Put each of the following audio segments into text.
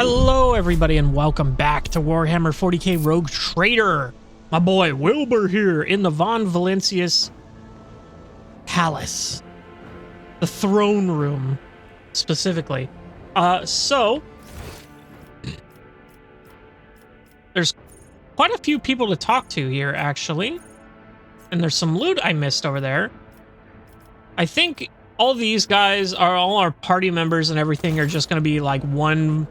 Hello everybody and welcome back to Warhammer 40K Rogue Trader. My boy Wilbur here in the Von Valancius Palace. The throne room, specifically. So there's quite a few people to talk to here, actually. And there's some loot I missed over there. I think all these guys are all our party members and everything are just going to be like one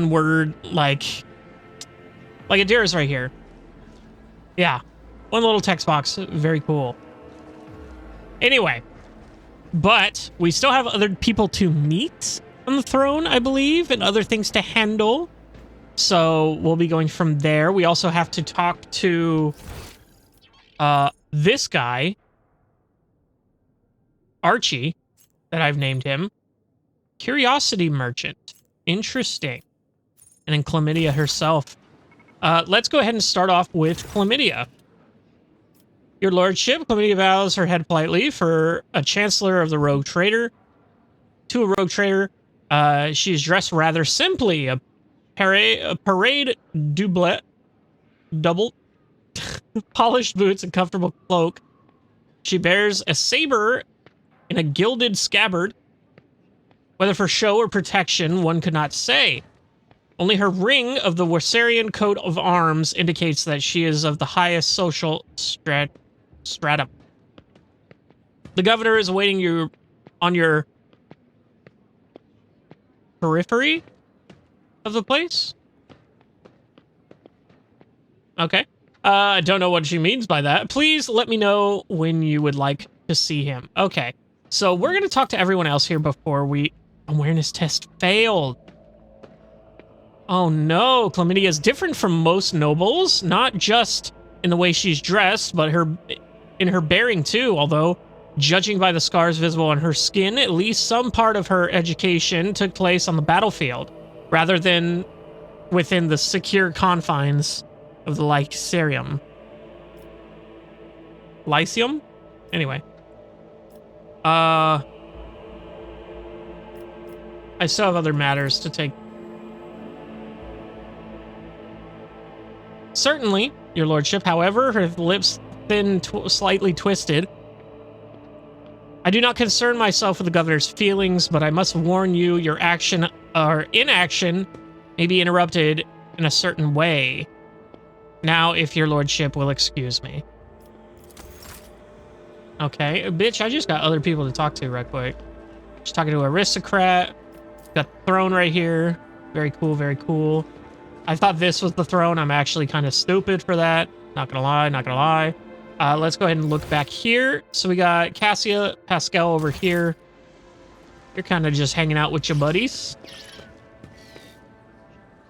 word, like Adira's right here. Yeah, one little text box. Very cool. Anyway, but we still have other people to meet on the throne, I believe, and other things to handle. So we'll be going from there. We also have to talk to this guy, Archie, that I've named him. Curiosity Merchant. Interesting. And then Chlamydia herself. Let's go ahead and start off with Chlamydia. Your lordship, Chlamydia bows her head politely for a chancellor of the Rogue Trader. To a Rogue Trader, she is dressed rather simply. A parade double polished boots and comfortable cloak. She bears a saber in a gilded scabbard. Whether for show or protection, one could not say. Only her ring of the Warsarian coat of arms indicates that she is of the highest social stratum. The governor is awaiting you on your periphery of the place. Okay. I don't know what she means by that. Please let me know when you would like to see him. Okay. So we're going to talk to everyone else here before we... Awareness test failed. Oh no, Chlamydia is different from most nobles, not just in the way she's dressed, but in her bearing too, although, judging by the scars visible on her skin, at least some part of her education took place on the battlefield, rather than within the secure confines of the Lycerium. Lyceum? Anyway. I still have other matters to take. Certainly, your lordship. However, her lips thin, slightly twisted. I do not concern myself with the governor's feelings, but I must warn you, your action or inaction may be interrupted in a certain way. Now, if your lordship will excuse me. Okay, bitch, I just got other people to talk to right quick. Just talking to an aristocrat. Got the throne right here. Very cool, very cool. I thought this was the throne. I'm actually kind of stupid for that. Not gonna lie, not gonna lie. Let's go ahead and look back here. So we got Cassia, Pascal over here. You're kind of just hanging out with your buddies.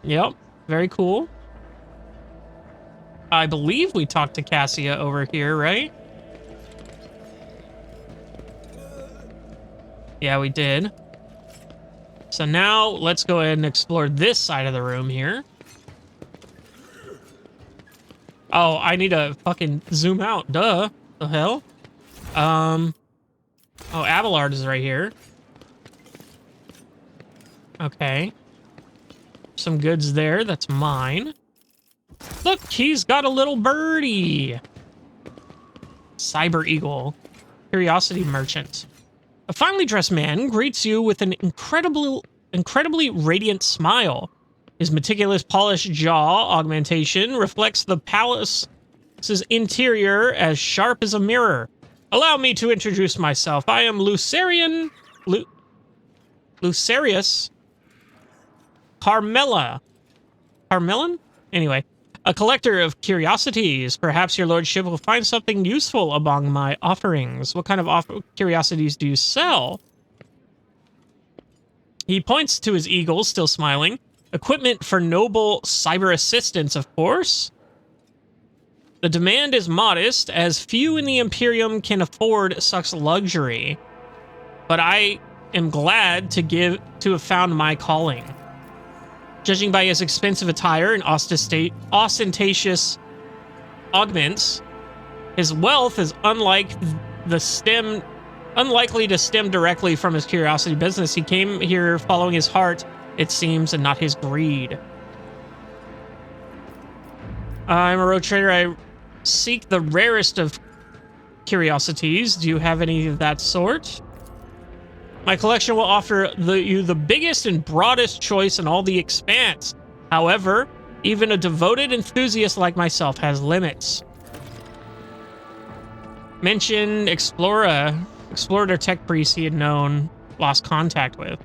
Yep, very cool. I believe we talked to Cassia over here, right? Yeah, we did. So now, let's go ahead and explore this side of the room here. Oh, I need to fucking zoom out. Duh. The hell? Oh, Abelard is right here. Okay. Some goods there. That's mine. Look, he's got a little birdie. Cyber Eagle. Curiosity Merchant. A finely dressed man greets you with an incredibly radiant smile. His meticulous polished jaw augmentation reflects the palace's interior as sharp as a mirror. Allow me to introduce myself. I am Lucerius Carmella. Carmellan? Anyway, a collector of curiosities. Perhaps your lordship will find something useful among my offerings. What kind of curiosities do you sell? He points to his eagle, still smiling. Equipment for noble cyber assistance, of course. The demand is modest, as few in the Imperium can afford such luxury. But I am glad to have found my calling. Judging by his expensive attire and ostentatious augments, his wealth is unlikely to stem directly from his curiosity business. He came here following his heart it seems, and not his greed. I'm a road trader. I seek the rarest of curiosities. Do you have any of that sort? My collection will offer you the biggest and broadest choice in all the expanse. However, even a devoted enthusiast like myself has limits. Mentioned explorer or tech priest he had known, lost contact with.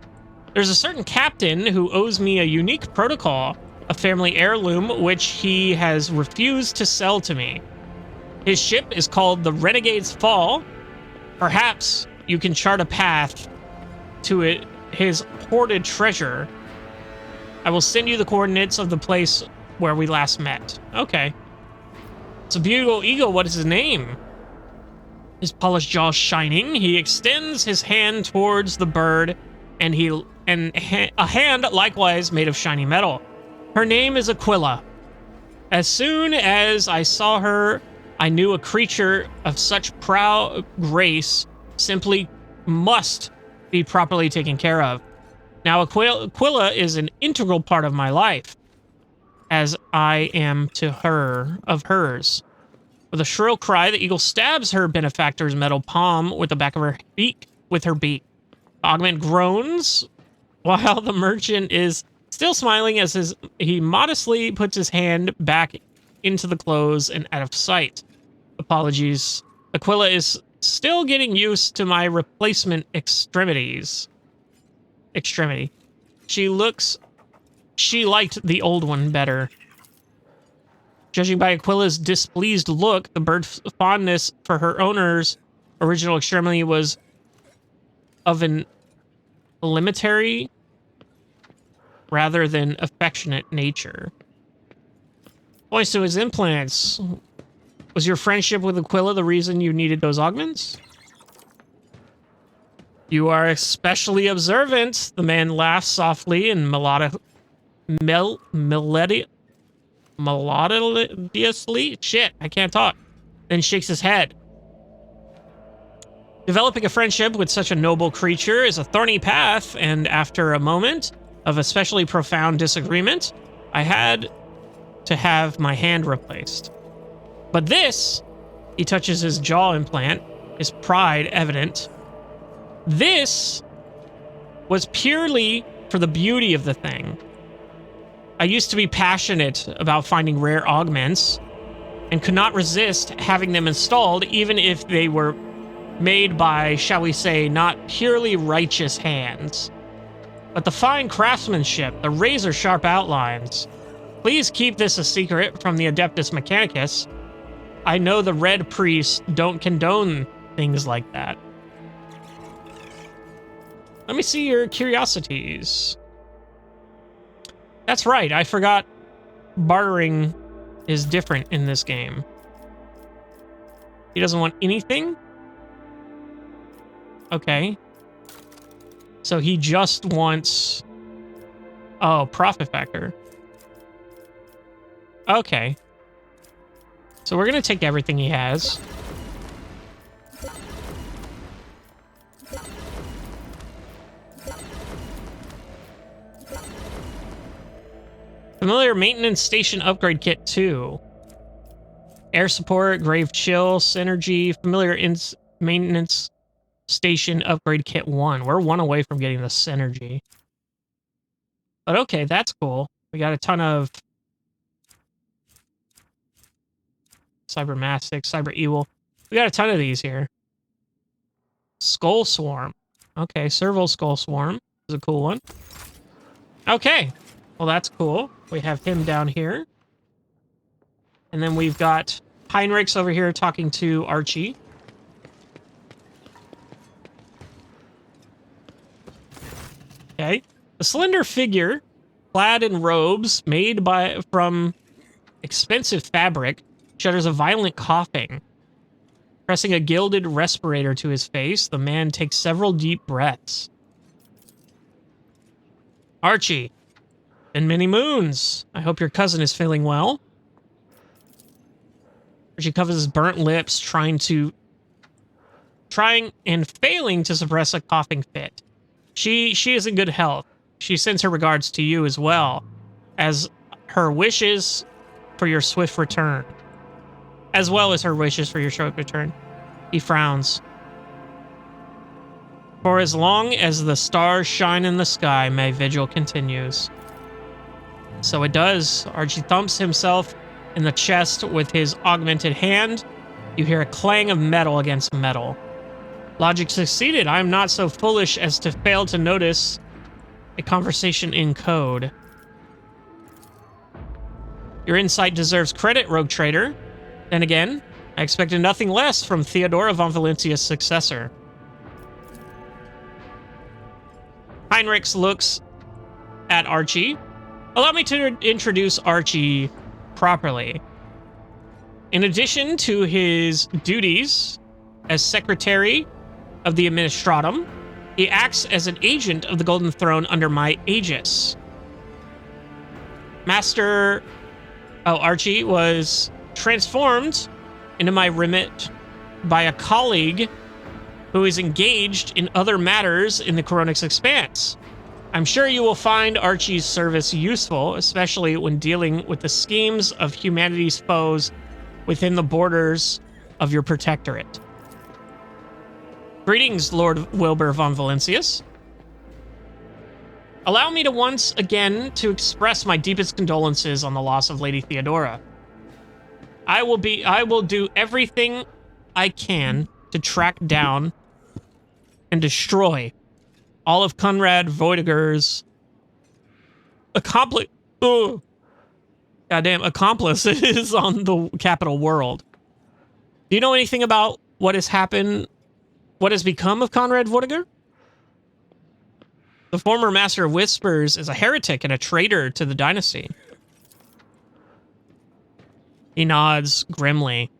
There's a certain captain who owes me a unique protocol, a family heirloom, which he has refused to sell to me. His ship is called the Renegade's Fall. Perhaps you can chart a path to his hoarded treasure. I will send you the coordinates of the place where we last met. Okay. It's a beautiful eagle. What is his name? His polished jaw shining, he extends his hand towards the bird, and a hand likewise made of shiny metal. Her name is Aquila. As soon as I saw her, I knew a creature of such proud grace simply must be properly taken care of. Now, Aquila is an integral part of my life, as I am to her of hers. With a shrill cry, the eagle stabs her benefactor's metal palm with the back of her beak. The augment groans, while the merchant is still smiling as he modestly puts his hand back into the clothes and out of sight. Apologies. Aquila is still getting used to my replacement extremity. She liked the old one better. Judging by Aquila's displeased look, the bird's fondness for her owner's original extremity was of an elementary rather than affectionate nature. Points to his implants. Was your friendship with Aquila the reason you needed those augments? You are especially observant. The man laughs softly and melodiously. Shit, I can't talk. Then shakes his head. Developing a friendship with such a noble creature is a thorny path, and after a moment of especially profound disagreement, I had to have my hand replaced. But this, he touches his jaw implant, his pride evident. This was purely for the beauty of the thing. I used to be passionate about finding rare augments and could not resist having them installed, even if they were made by, shall we say, not purely righteous hands. But the fine craftsmanship, the razor-sharp outlines. Please keep this a secret from the Adeptus Mechanicus. I know the Red Priests don't condone things like that. Let me see your curiosities. That's right, I forgot bartering is different in this game. He doesn't want anything? Okay. So he just wants... Oh, profit factor. Okay. So we're gonna take everything he has. Familiar maintenance station upgrade kit 2. Air support, grave chill, synergy, familiar maintenance station upgrade kit 1. We're one away from getting the synergy. But okay, that's cool. We got a ton of cybermastic, cyber evil. We got a ton of these here. Skull swarm. Okay, servo skull swarm is a cool one. Okay, well that's cool. We have him down here. And then we've got Heinrichs over here talking to Archie. Okay. A slender figure, clad in robes made from expensive fabric, shudders a violent coughing. Pressing a gilded respirator to his face, the man takes several deep breaths. Archie, been many moons. I hope your cousin is feeling well. Archie covers his burnt lips, trying and failing to suppress a coughing fit. She is in good health. She sends her regards to you as well, as her wishes for your swift return. As well as her wishes for your swift return. He frowns. For as long as the stars shine in the sky, my vigil continues. So it does. Archie thumps himself in the chest with his augmented hand. You hear a clang of metal against metal. Logic succeeded. I am not so foolish as to fail to notice a conversation in code. Your insight deserves credit, rogue trader. Then again, I expected nothing less from Theodora von Valencia's successor. Heinrichs looks at Archie. Allow me to introduce Archie properly. In addition to his duties as secretary of the Administratum, he acts as an agent of the Golden Throne under my aegis. Archie was transformed into my remit by a colleague who is engaged in other matters in the Coronix Expanse. I'm sure you will find Archie's service useful, especially when dealing with the schemes of humanity's foes within the borders of your protectorate. Greetings, Lord Wilbur von Valencius. Allow me to once again to express my deepest condolences on the loss of Lady Theodora. I will do everything I can to track down and destroy all of Conrad Voidiger's accomplices on the capital world. Do you know anything about what has happened, what has become of Conrad Voidiger? The former Master of Whispers is a heretic and a traitor to the dynasty. He nods grimly.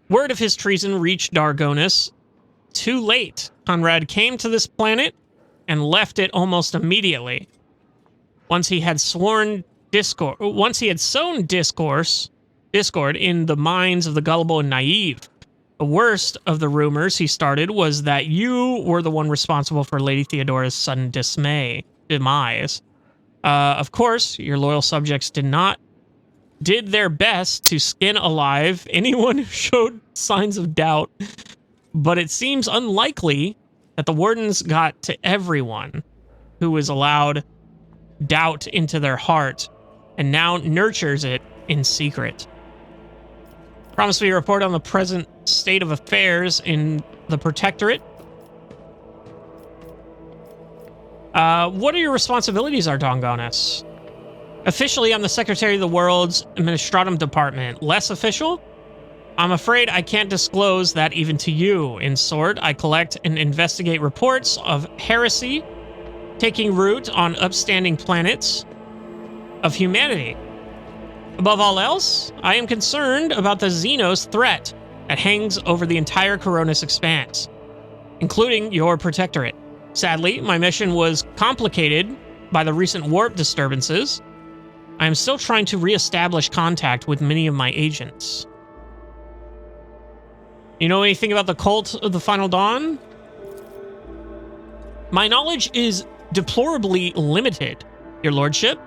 Word of his treason reached Dargonis too late. Conrad came to this planet and left it almost immediately. Once he had sown discord in the minds of the gullible and naive. The worst of the rumors he started was that you were the one responsible for Lady Theodora's sudden demise. Of course, your loyal subjects did their best to skin alive anyone who showed signs of doubt, but it seems unlikely that the wardens got to everyone who was allowed doubt into their heart and now nurtures it in secret. Promise me a report on the present state of affairs in the Protectorate. What are your responsibilities, Ardongonis? Officially, I'm the Secretary of the World's Administratum Department. Less official? I'm afraid I can't disclose that even to you. In short, I collect and investigate reports of heresy taking root on upstanding planets of humanity. Above all else, I am concerned about the Xenos threat that hangs over the entire Coronus Expanse, including your Protectorate. Sadly, my mission was complicated by the recent warp disturbances. I am still trying to re-establish contact with many of my agents. You know anything about the Cult of the Final Dawn? My knowledge is deplorably limited, Your Lordship.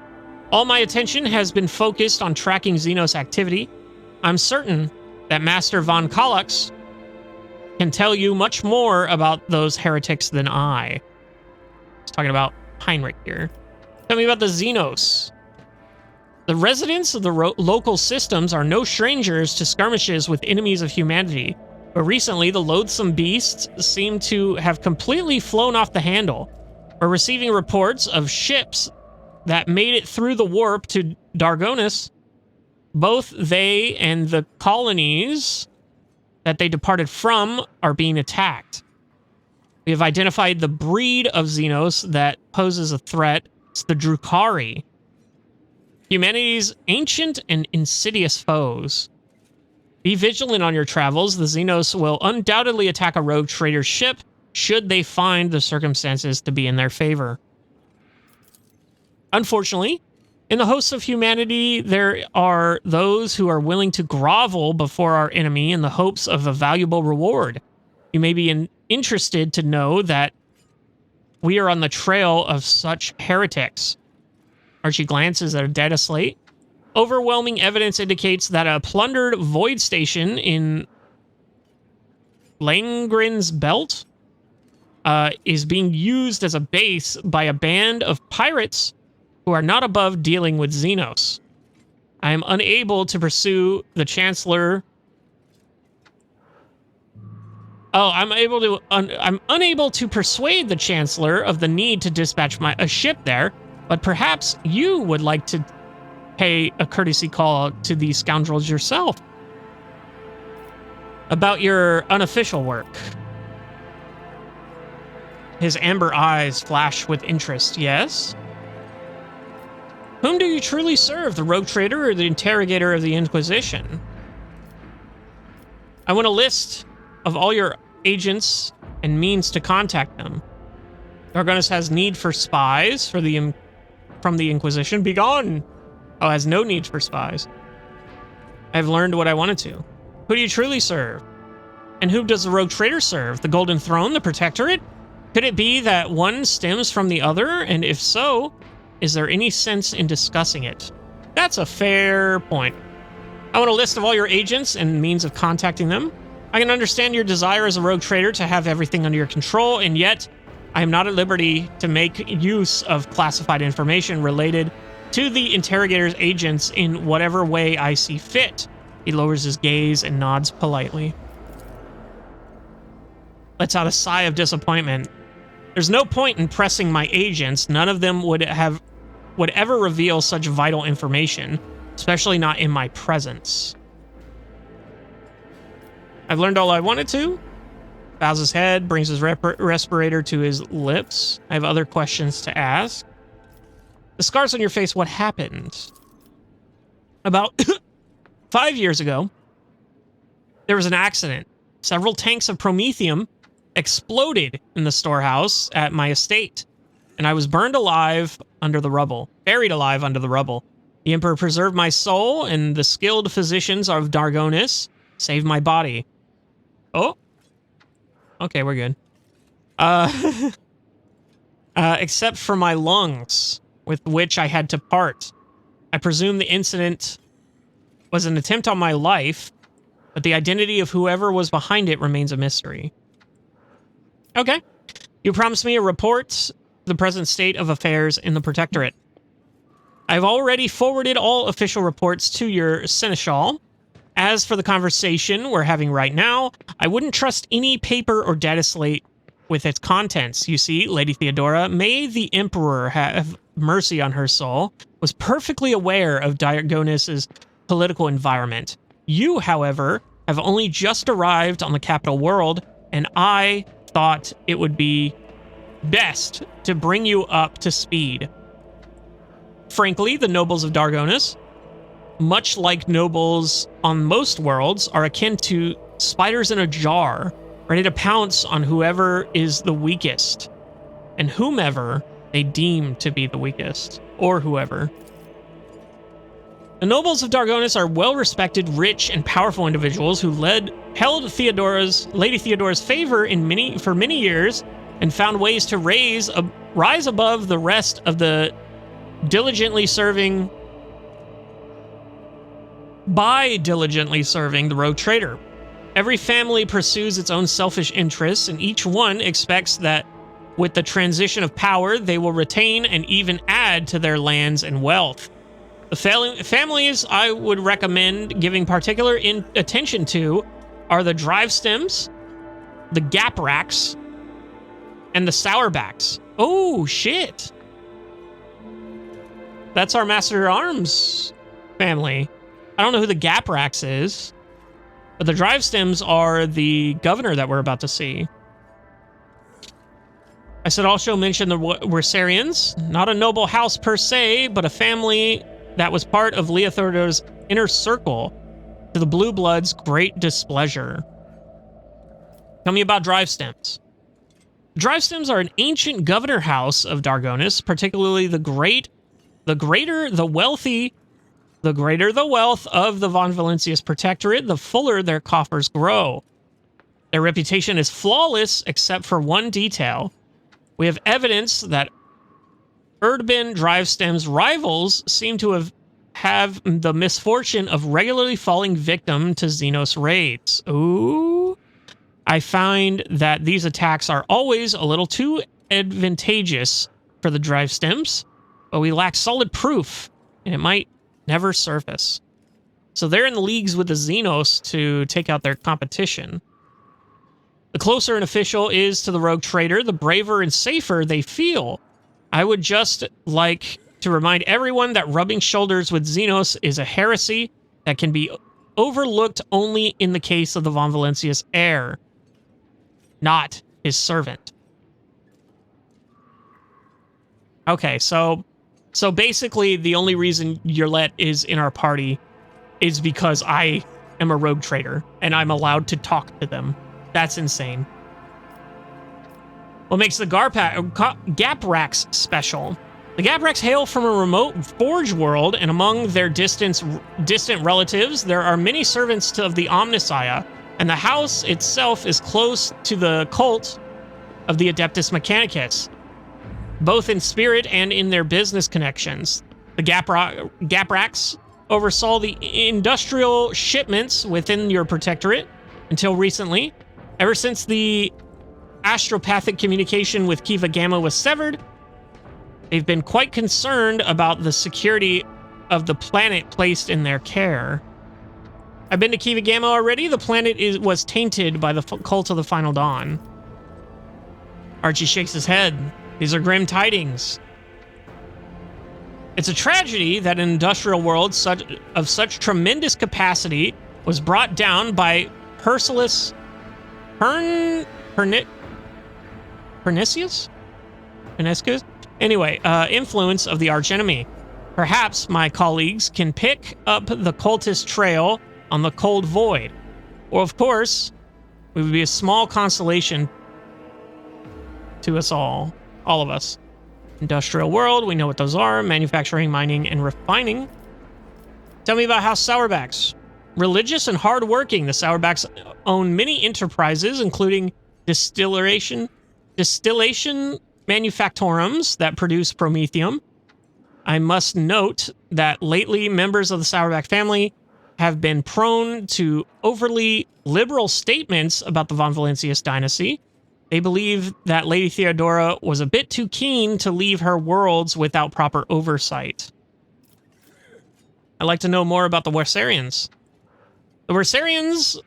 All my attention has been focused on tracking Xenos activity. I'm certain that Master Von Kollux can tell you much more about those heretics than I. He's talking about Heinrich here. Tell me about the Xenos. The residents of the local systems are no strangers to skirmishes with enemies of humanity, but recently the loathsome beasts seem to have completely flown off the handle. We're receiving reports of ships that made it through the warp to Dargonis. Both they and the colonies that they departed from are being attacked. We have identified the breed of Xenos that poses a threat. It's the Drukhari, humanity's ancient and insidious foes. Be vigilant on your travels. The Xenos will undoubtedly attack a rogue trader ship should they find the circumstances to be in their favor. Unfortunately, in the hosts of humanity, there are those who are willing to grovel before our enemy in the hopes of a valuable reward. You may be interested to know that We are on the trail of such heretics. Archie glances at a data slate. Overwhelming evidence indicates that a plundered void station in Langren's Belt is being used as a base by a band of pirates who are not above dealing with Xenos. I am unable to pursue the Chancellor. I'm unable to persuade the Chancellor of the need to dispatch a ship there, but perhaps you would like to pay a courtesy call to these scoundrels yourself about your unofficial work. His amber eyes flash with interest. Yes? Whom do you truly serve, the rogue trader or the interrogator of the Inquisition? I want a list of all your agents and means to contact them. Dargonis has need for spies from the Inquisition. Begone! Oh, has no need for spies. I've learned what I wanted to. Who do you truly serve? And whom does the rogue trader serve? The Golden Throne, the Protectorate? Could it be that one stems from the other? And if so, is there any sense in discussing it? That's a fair point. I want a list of all your agents and means of contacting them. I can understand your desire as a rogue trader to have everything under your control, and yet I am not at liberty to make use of classified information related to the interrogator's agents in whatever way I see fit. He lowers his gaze and nods politely. Lets out a sigh of disappointment. There's no point in pressing my agents. None of them would ever reveal such vital information, especially not in my presence. I've learned all I wanted to. Bows his head, brings his respirator to his lips. I have other questions to ask. The scars on your face, what happened? About 5 years ago, there was an accident. Several tanks of promethium exploded in the storehouse at my estate, and I was burned alive under the rubble, buried alive under the rubble. The Emperor preserved my soul, and the skilled physicians of Dargonis saved my body. Oh. Okay, we're good. Except for my lungs, with which I had to part. I presume the incident was an attempt on my life, but the identity of whoever was behind it remains a mystery. Okay. You promised me a report to the present state of affairs in the Protectorate. I've already forwarded all official reports to your Seneschal. As for the conversation we're having right now, I wouldn't trust any paper or data slate with its contents. You see, Lady Theodora, may the Emperor have mercy on her soul, was perfectly aware of Dargonis' political environment. You, however, have only just arrived on the capital world, and I thought it would be best to bring you up to speed. Frankly, the nobles of Dargonis, much like nobles on most worlds, are akin to spiders in a jar, ready to pounce on whoever is the weakest, and whomever they deem to be the weakest, or whoever. The nobles of Dargonis are well-respected, rich, and powerful individuals who held Lady Theodora's favor for many years and found ways to rise above the rest of the diligently serving the rogue trader. Every family pursues its own selfish interests, and each one expects that with the transition of power, they will retain and even add to their lands and wealth. The families I would recommend giving particular attention to are the drive stems, the gap racks, and the sourbacks. Oh, shit. That's our Master-at-Arms family. I don't know who the gap racks is, but the drive stems are the governor that we're about to see. I should also mention the Wersarians, not a noble house per se, but a family that was part of Leothordo's inner circle, to the Blue Bloods' great displeasure. Tell me about drive stems. Drive stems are an ancient governor house of Dargonis, particularly the greater the wealth of the Von Valencius Protectorate, the fuller their coffers grow. Their reputation is flawless except for one detail. We have evidence that Erdbin Drivestem's rivals seem to have the misfortune of regularly falling victim to Xenos raids. Ooh. I find that these attacks are always a little too advantageous for the Drivestems, but we lack solid proof, and it might never surface. So they're in the leagues with the Xenos to take out their competition. The closer an official is to the rogue trader, the braver and safer they feel. I would just like to remind everyone that rubbing shoulders with Xenos is a heresy that can be overlooked only in the case of the Von Valencia's heir, not his servant. Okay, so basically the only reason Yurlet is in our party is because I am a rogue trader and I'm allowed to talk to them. That's insane. What makes the Gapraks special? The Gapraks hail from a remote Forge world, and among their distant relatives, there are many servants of the Omnissiah, and the house itself is close to the cult of the Adeptus Mechanicus, both in spirit and in their business connections. The Gapraks oversaw the industrial shipments within your protectorate until recently. Ever since the astropathic communication with Kiva Gamma was severed, they've been quite concerned about the security of the planet placed in their care. I've been to Kiva Gamma already. The planet was tainted by the cult of the Final Dawn. Archie shakes his head. These are grim tidings. It's a tragedy that an industrial world of such tremendous capacity was brought down by Pernicious? Anyway, influence of the archenemy. Perhaps my colleagues can pick up the cultist trail on the cold void. Or, of course, we would be a small consolation to us all of us. Industrial world, we know what those are. Manufacturing, mining, and refining. Tell me about House Sourbacks. Religious and hardworking, the Sourbacks own many enterprises, including distillation manufactorums that produce promethium. I must note that lately members of the Sourback family have been prone to overly liberal statements about the Von Valencius dynasty. They believe that Lady Theodora was a bit too keen to leave her worlds without proper oversight. I'd like to know more about the Wersarians. The Wersarians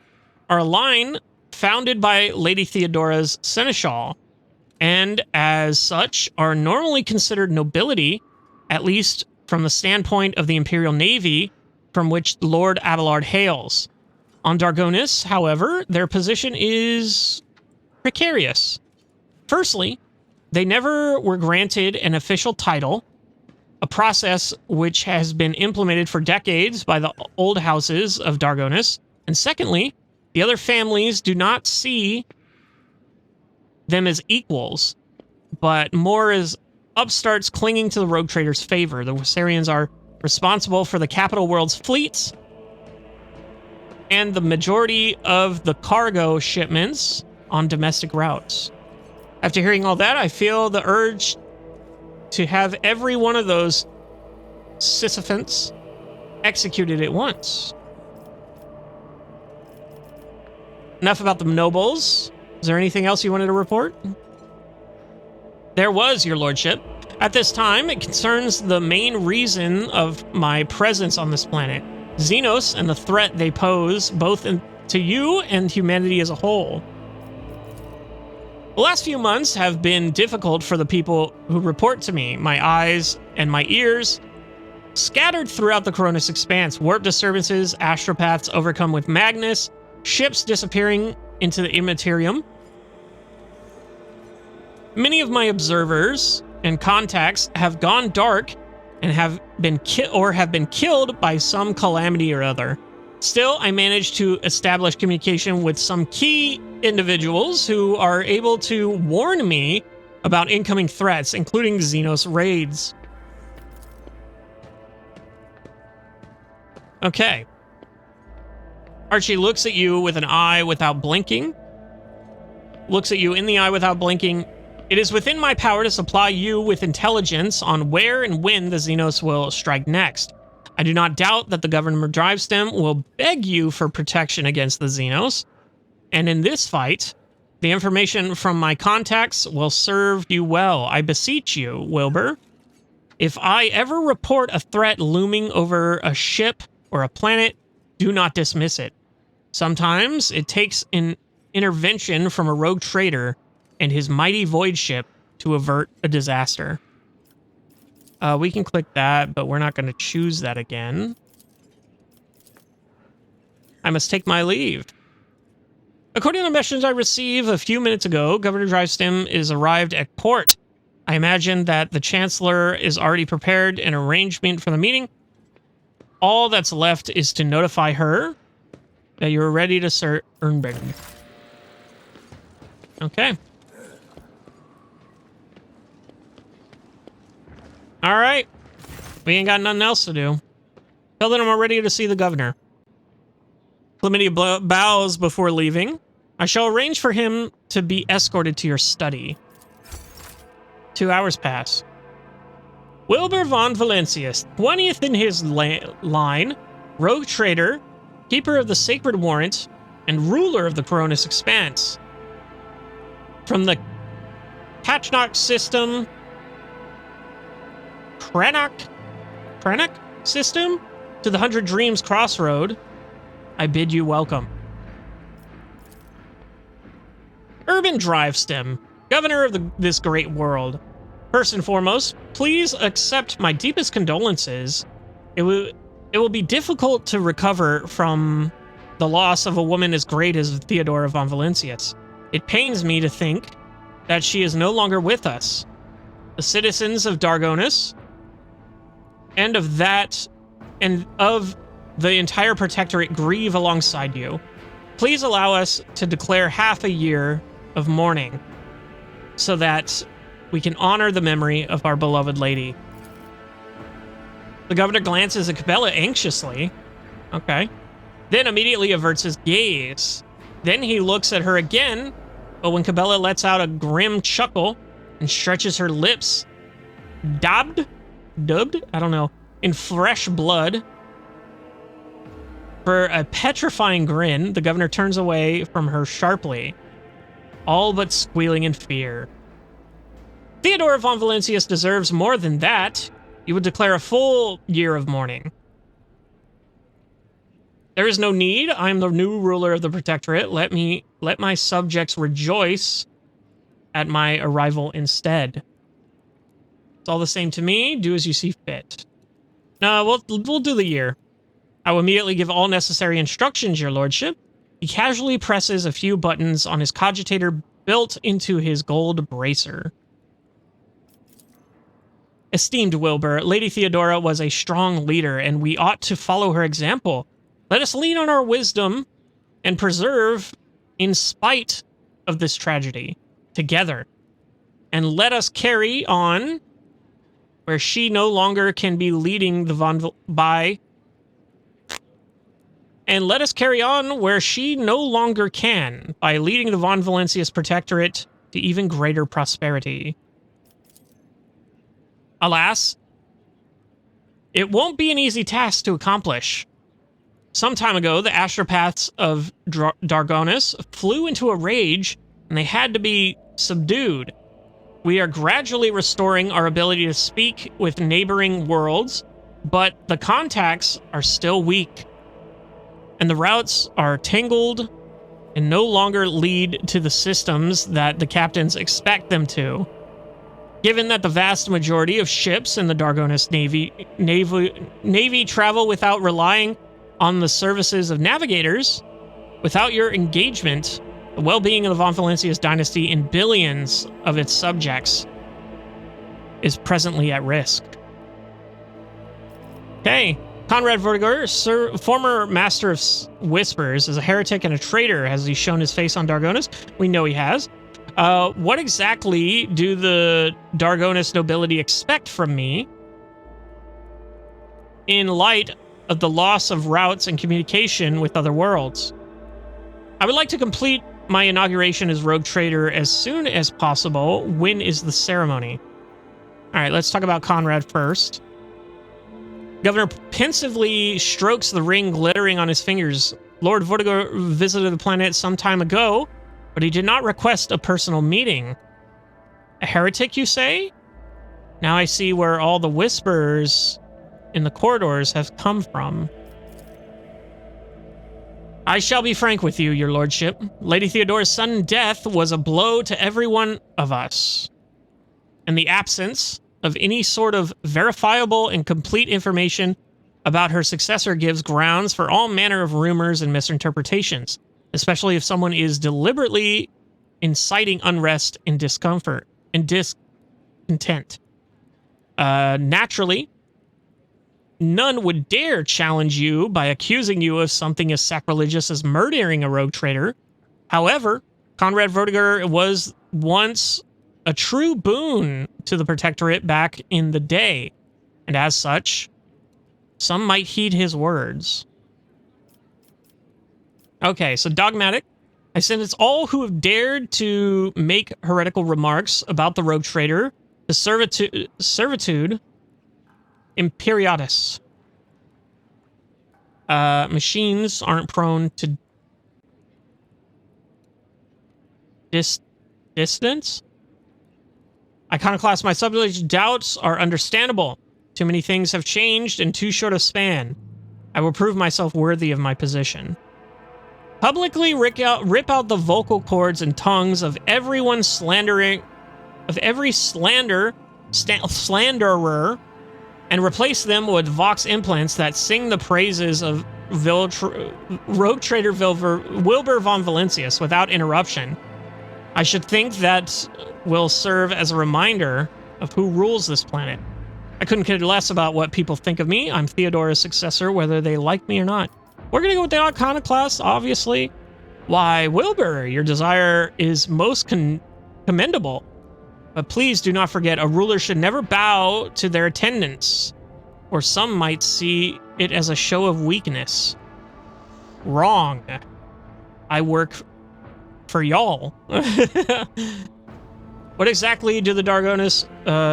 are a line founded by Lady Theodora's seneschal, and as such are normally considered nobility, at least from the standpoint of the Imperial Navy, from which Lord Abelard hails. On Dargonis, however, their position is precarious. Firstly, they never were granted an official title, a process which has been implemented for decades by the old houses of Dargonis. And secondly, the other families do not see them as equals, but more as upstarts clinging to the rogue trader's favor. The Wersarians are responsible for the capital world's fleets and the majority of the cargo shipments on domestic routes. After hearing all that, I feel the urge to have every one of those sycophants executed at once. Enough about the nobles. Is there anything else you wanted to report? There was, your lordship. At this time, it concerns the main reason of my presence on this planet, Xenos and the threat they pose both to you and humanity as a whole. The last few months have been difficult for the people who report to me. My eyes and my ears scattered throughout the Coronis expanse. Warp disturbances, astropaths overcome with Magnus, ships disappearing into the immaterium. Many of my observers and contacts have gone dark and have been killed by some calamity or other. Still, I managed to establish communication with some key individuals who are able to warn me about incoming threats, including Xenos raids. Okay. Archie looks at you with an eye without blinking. Looks at you in the eye without blinking, It is within my power to supply you with intelligence on where and when the Xenos will strike next. I do not doubt that the Governor Drivestem will beg you for protection against the Xenos. And in this fight, the information from my contacts will serve you well. I beseech you, Wilbur. If I ever report a threat looming over a ship or a planet, do not dismiss it. Sometimes it takes an intervention from a rogue trader and his mighty void ship to avert a disaster. We can click that, but we're not going to choose that again. I must take my leave. According to the message I received a few minutes ago, Governor Drivestem is arrived at port. I imagine that the Chancellor is already prepared an arrangement for the meeting. All that's left is to notify her that you're ready to start Ernberg. Okay. All right. We ain't got nothing else to do. Tell them I'm ready to see the governor. Chlamydia bows before leaving. I shall arrange for him to be escorted to your study. 2 hours pass. Wilbur von Valencius, 20th in his line, rogue trader, keeper of the sacred warrant, and ruler of the Coronis Expanse. From the Kachnak system, Krenok system, to the 100 Dreams Crossroad, I bid you welcome. Urban Drivestem, governor of this great world. First and foremost, please accept my deepest condolences. It will be difficult to recover from the loss of a woman as great as Theodora von Valencius. It pains me to think that she is no longer with us. The citizens of Dargonis and of the entire Protectorate grieve alongside you. Please allow us to declare half a year of mourning so that we can honor the memory of our beloved lady. The governor glances at Cabela anxiously. Okay. Then immediately averts his gaze. Then he looks at her again, but when Cabela lets out a grim chuckle and stretches her lips, dubbed, I don't know, in fresh blood, for a petrifying grin, the governor turns away from her sharply, all but squealing in fear. Theodora von Valencius deserves more than that. You would declare a full year of mourning. There is no need. I am the new ruler of the Protectorate. Let my subjects rejoice at my arrival instead. It's all the same to me. Do as you see fit. No, we'll do the year. I will immediately give all necessary instructions, your lordship. He casually presses a few buttons on his cogitator built into his gold bracer. Esteemed Wilbur, Lady Theodora was a strong leader, and we ought to follow her example. Let us lean on our wisdom and preserve in spite of this tragedy together. And let us carry on where she no longer can be leading the And let us carry on where she no longer can by leading the Von Valencius Protectorate to even greater prosperity. Alas, it won't be an easy task to accomplish. Some time ago, the astropaths of Dargonis flew into a rage, and they had to be subdued. We are gradually restoring our ability to speak with neighboring worlds, but the contacts are still weak, and the routes are tangled and no longer lead to the systems that the captains expect them to. Given that the vast majority of ships in the Dargonis Navy travel without relying on the services of navigators, without your engagement, the well-being of the Von Valencius dynasty and billions of its subjects is presently at risk. Okay. Conrad Vertiger, former Master of Whispers, is a heretic and a traitor. Has he shown his face on Dargonis? We know he has. What exactly do the Dargonis nobility expect from me in light of the loss of routes and communication with other worlds? I would like to complete my inauguration as Rogue Trader as soon as possible. When is the ceremony? All right, let's talk about Conrad first. Governor pensively strokes the ring glittering on his fingers. Lord Vortigern visited the planet some time ago, but he did not request a personal meeting. A heretic, you say? Now I see where all the whispers in the corridors have come from. I shall be frank with you, your lordship. Lady Theodora's sudden death was a blow to every one of us. And the absence of any sort of verifiable and complete information about her successor gives grounds for all manner of rumors and misinterpretations, especially if someone is deliberately inciting unrest and discomfort and discontent. Naturally, none would dare challenge you by accusing you of something as sacrilegious as murdering a rogue trader. However, Conrad Vortigern was once a true boon to the Protectorate back in the day, and as such, some might heed his words. Okay, so dogmatic. I sentence all who have dared to make heretical remarks about the rogue trader to servitude imperiatus. Machines aren't prone to distance. Iconoclast, my subject doubts are understandable. Too many things have changed in too short a span. I will prove myself worthy of my position. Publicly rip out the vocal cords and tongues of everyone slanderer, and replace them with vox implants that sing the praises of rogue trader Wilbur von Valentius without interruption. I should think that will serve as a reminder of who rules this planet. I couldn't care less about what people think of me. I'm Theodora's successor, whether they like me or not. We're going to go with the Iconoclast, obviously. Why, Wilbur, your desire is most commendable. But please do not forget, a ruler should never bow to their attendants, or some might see it as a show of weakness. Wrong. I work for y'all. What exactly do the Dargonis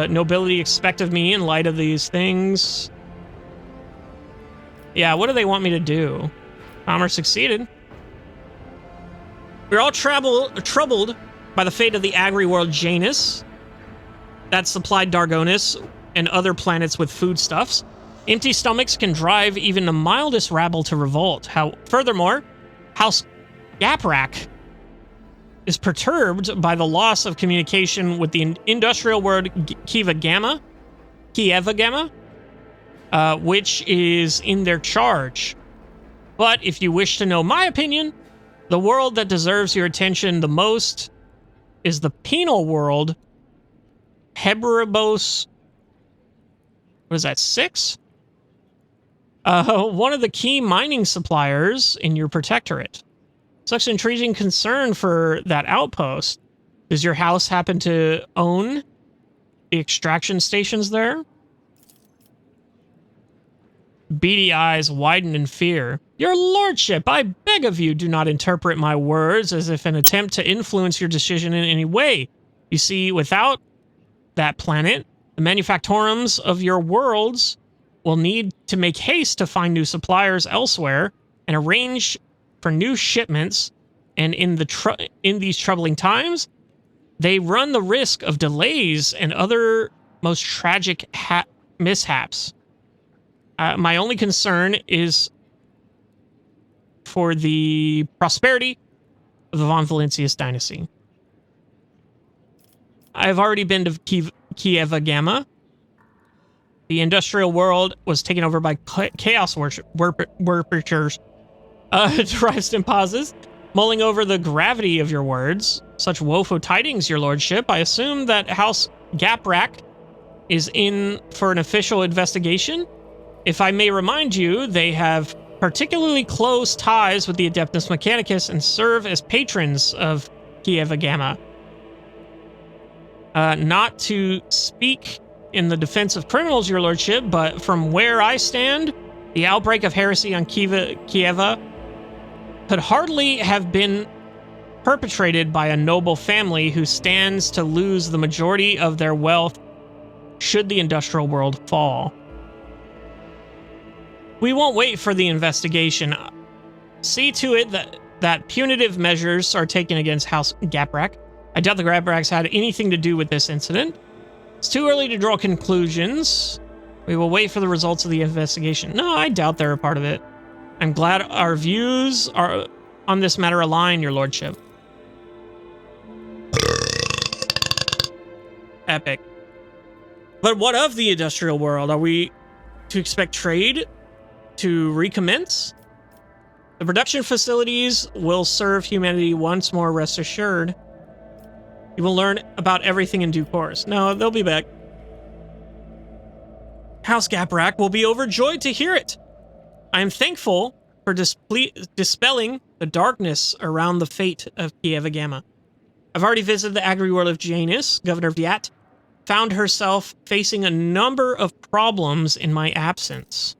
nobility expect of me in light of these things? Yeah, what do they want me to do? Commerce succeeded. We're all troubled by the fate of the agri-world Janus that supplied Dargonis and other planets with foodstuffs. Empty stomachs can drive even the mildest rabble to revolt. Furthermore, House Gaprak is perturbed by the loss of communication with the industrial world Kieva Gamma, which is in their charge. But if you wish to know my opinion, the world that deserves your attention the most is the penal world, Hebribos. What is that, 6? One of the key mining suppliers in your protectorate. Such intriguing concern for that outpost. Does your house happen to own the extraction stations there? Beady eyes widen in fear. Your lordship, I beg of you, do not interpret my words as if an attempt to influence your decision in any way. You see, without that planet, the manufactorums of your worlds will need to make haste to find new suppliers elsewhere and arrange for new shipments, and in these troubling times, they run the risk of delays and other most tragic mishaps. My only concern is for the prosperity of the Von Valentius dynasty. I've already been to Kieva Gamma. The industrial world was taken over by chaos worshippers. Dryston pauses, mulling over the gravity of your words. Such woeful tidings, your lordship. I assume that House Gaprak is in for an official investigation. If I may remind you, they have particularly close ties with the Adeptus Mechanicus and serve as patrons of Kieva Gamma. Not to speak in the defense of criminals, your lordship, but from where I stand, the outbreak of heresy on Kieva could hardly have been perpetrated by a noble family who stands to lose the majority of their wealth should the industrial world fall. We won't wait for the investigation. See to it that punitive measures are taken against House Gaprak. I doubt the Gapraks had anything to do with this incident. It's too early to draw conclusions. We will wait for the results of the investigation. No, I doubt they're a part of it. I'm glad our views are on this matter align, your lordship. Epic. But what of the industrial world? Are we to expect trade to recommence? The production facilities will serve humanity once more, rest assured. You will learn about everything in due course. No, they'll be back. House Gaprak will be overjoyed to hear it. I am thankful for dispelling the darkness around the fate of Kieva Gamma. I've already visited the agri-world of Janus. Governor Viat found herself facing a number of problems in my absence.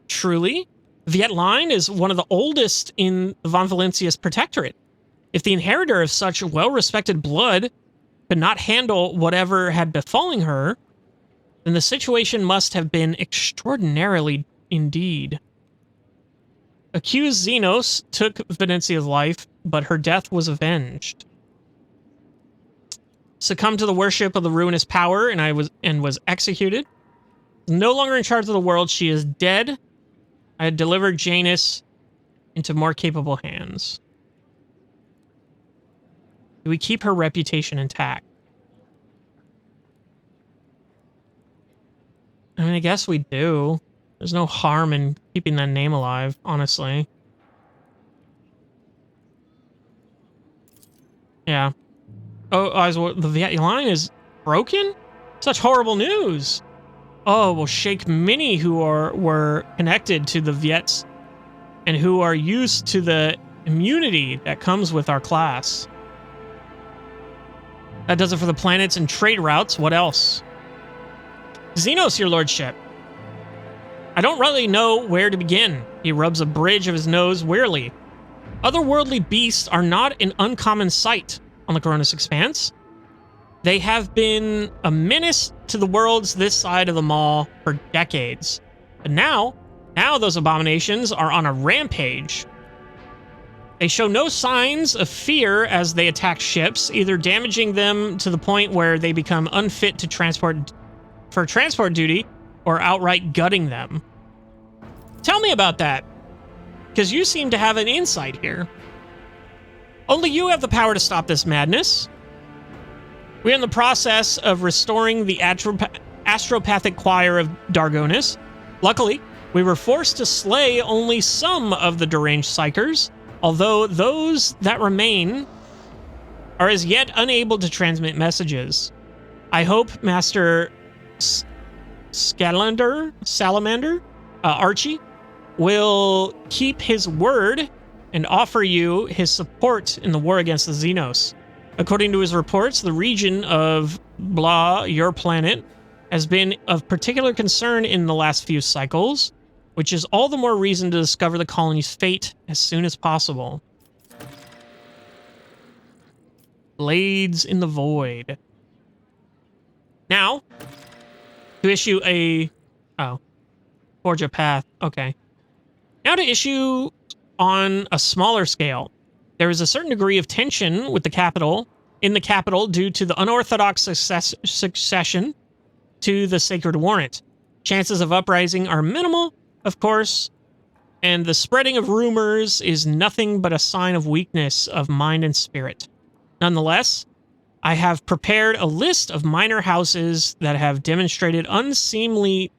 Truly, Viet line is one of the oldest in the Von Valencia's protectorate. If the inheritor of such well-respected blood could not handle whatever had befallen her, then the situation must have been extraordinarily indeed. Accused Xenos took Venezia's life, but her death was avenged. Succumbed to the worship of the ruinous power and was executed. No longer in charge of the world, she is dead. I had delivered Janus into more capable hands. Do we keep her reputation intact? I mean, I guess we do. There's no harm in keeping that name alive, honestly. Yeah. Oh, the Viet line is broken? Such horrible news. Oh, well, shake many who were connected to the Viets and who are used to the immunity that comes with our class. That does it for the planets and trade routes. What else? Xenos, your lordship. I don't really know where to begin. He rubs a bridge of his nose wearily. Otherworldly beasts are not an uncommon sight on the Coronis Expanse. They have been a menace to the worlds this side of the Maw for decades. But now those abominations are on a rampage. They show no signs of fear as they attack ships, either damaging them to the point where they become unfit to for transport duty, or outright gutting them. Tell me about that, because you seem to have an insight here. Only you have the power to stop this madness. We're in the process of restoring the astropathic choir of Dargonis. Luckily, we were forced to slay only some of the deranged psychers, although those that remain are as yet unable to transmit messages. I hope Master Salamander, Archie, will keep his word and offer you his support in the war against the Xenos. According to his reports, the region of Blah, your planet, has been of particular concern in the last few cycles, which is all the more reason to discover the colony's fate as soon as possible. Blades in the Void. Now, to issue a... Oh. Forge a path. Okay. Now to issue on a smaller scale. There is a certain degree of tension with the capital, in the capital, due to the unorthodox succession to the Sacred Warrant. Chances of uprising are minimal, of course, and the spreading of rumors is nothing but a sign of weakness of mind and spirit. Nonetheless, I have prepared a list of minor houses that have demonstrated unseemly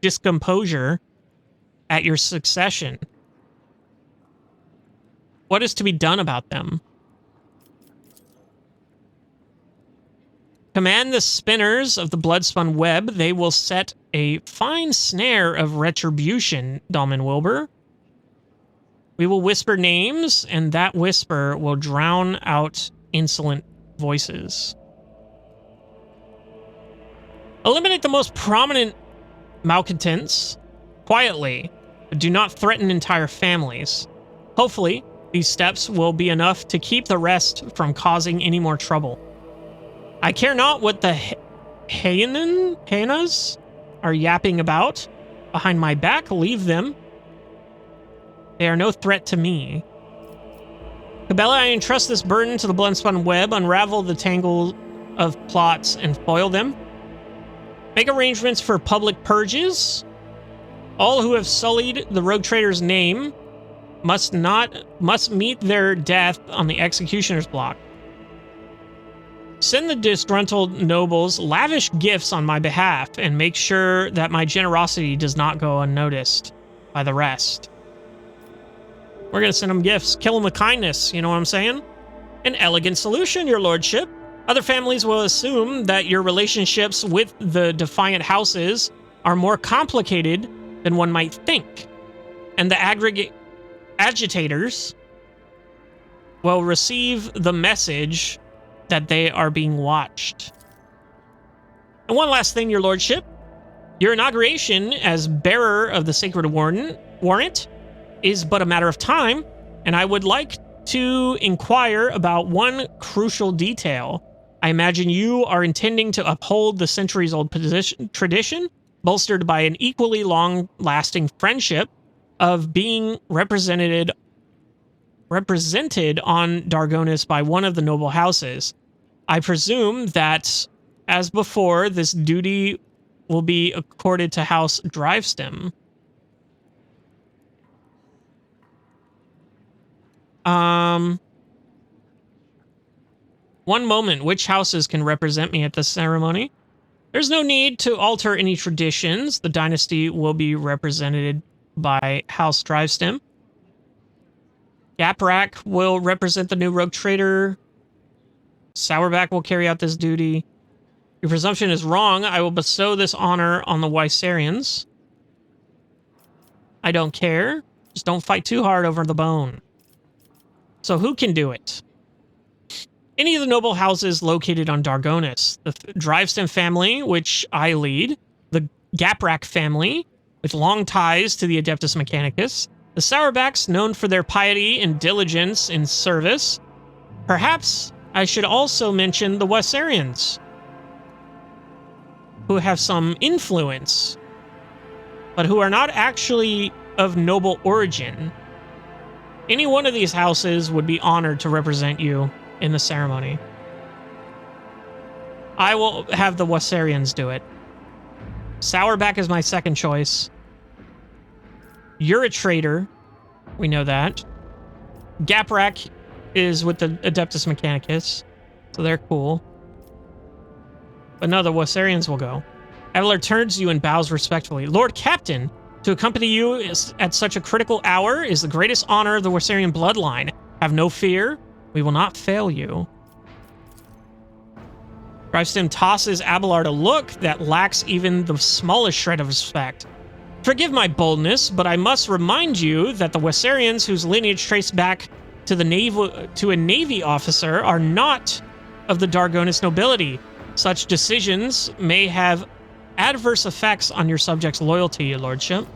discomposure at your succession. What is to be done about them? Command the spinners of the blood-spun web. They will set a fine snare of retribution, Dalman Wilbur. We will whisper names, and that whisper will drown out insolent voices. Eliminate the most prominent malcontents quietly, but do not threaten entire families. Hopefully, These steps will be enough to keep the rest from causing any more trouble. I care not what the hyenas are yapping about behind my back. Leave them. They are no threat to me. Cabela, I entrust this burden to the Bloodspun Web. Unravel the tangle of plots and foil them. Make arrangements for public purges. All who have sullied the rogue trader's name must meet their death on the executioner's block. Send the disgruntled nobles lavish gifts on my behalf and make sure that my generosity does not go unnoticed by the rest. We're going to send them gifts. Kill them with kindness, you know what I'm saying? An elegant solution, your lordship. Other families will assume that your relationships with the defiant houses are more complicated than one might think. And the agitators will receive the message that they are being watched. And one last thing, your lordship. Your inauguration as bearer of the sacred warrant is but a matter of time, and I would like to inquire about one crucial detail. I imagine you are intending to uphold the centuries-old tradition, bolstered by an equally long-lasting friendship of being represented on Dargonis by one of the noble houses. I presume that, as before, this duty will be accorded to House Drivestem. One moment. Which houses can represent me at the ceremony? There's no need to alter any traditions. The dynasty will be represented by House Drivestem. Gaprak will represent the new rogue trader. Sourback will carry out this duty. Your presumption is wrong. I will bestow this honor on the Wysarians. I don't care. Just don't fight too hard over the bone. So who can do it? Any of the noble houses located on Dargonis. The Drivestem family, which I lead. The Gaprak family, with long ties to the Adeptus Mechanicus. The Sourbacks, known for their piety and diligence in service. Perhaps I should also mention the Wysarians, who have some influence, but who are not actually of noble origin. Any one of these houses would be honored to represent you in the ceremony. I will have the Wysarians do it. Sourback is my second choice. You're a traitor. We know that. Gaprak is with the Adeptus Mechanicus, so they're cool. But no, the Wysarians will go. Eveler turns to you and bows respectfully. Lord Captain, to accompany you at such a critical hour is the greatest honor of the Wysarian bloodline. Have no fear. We will not fail you. Drivestem tosses Abelard a look that lacks even the smallest shred of respect. Forgive my boldness, but I must remind you that the Wysarians, whose lineage traced back to a Navy officer, are not of the Dargonis nobility. Such decisions may have adverse effects on your subjects' loyalty, your lordship.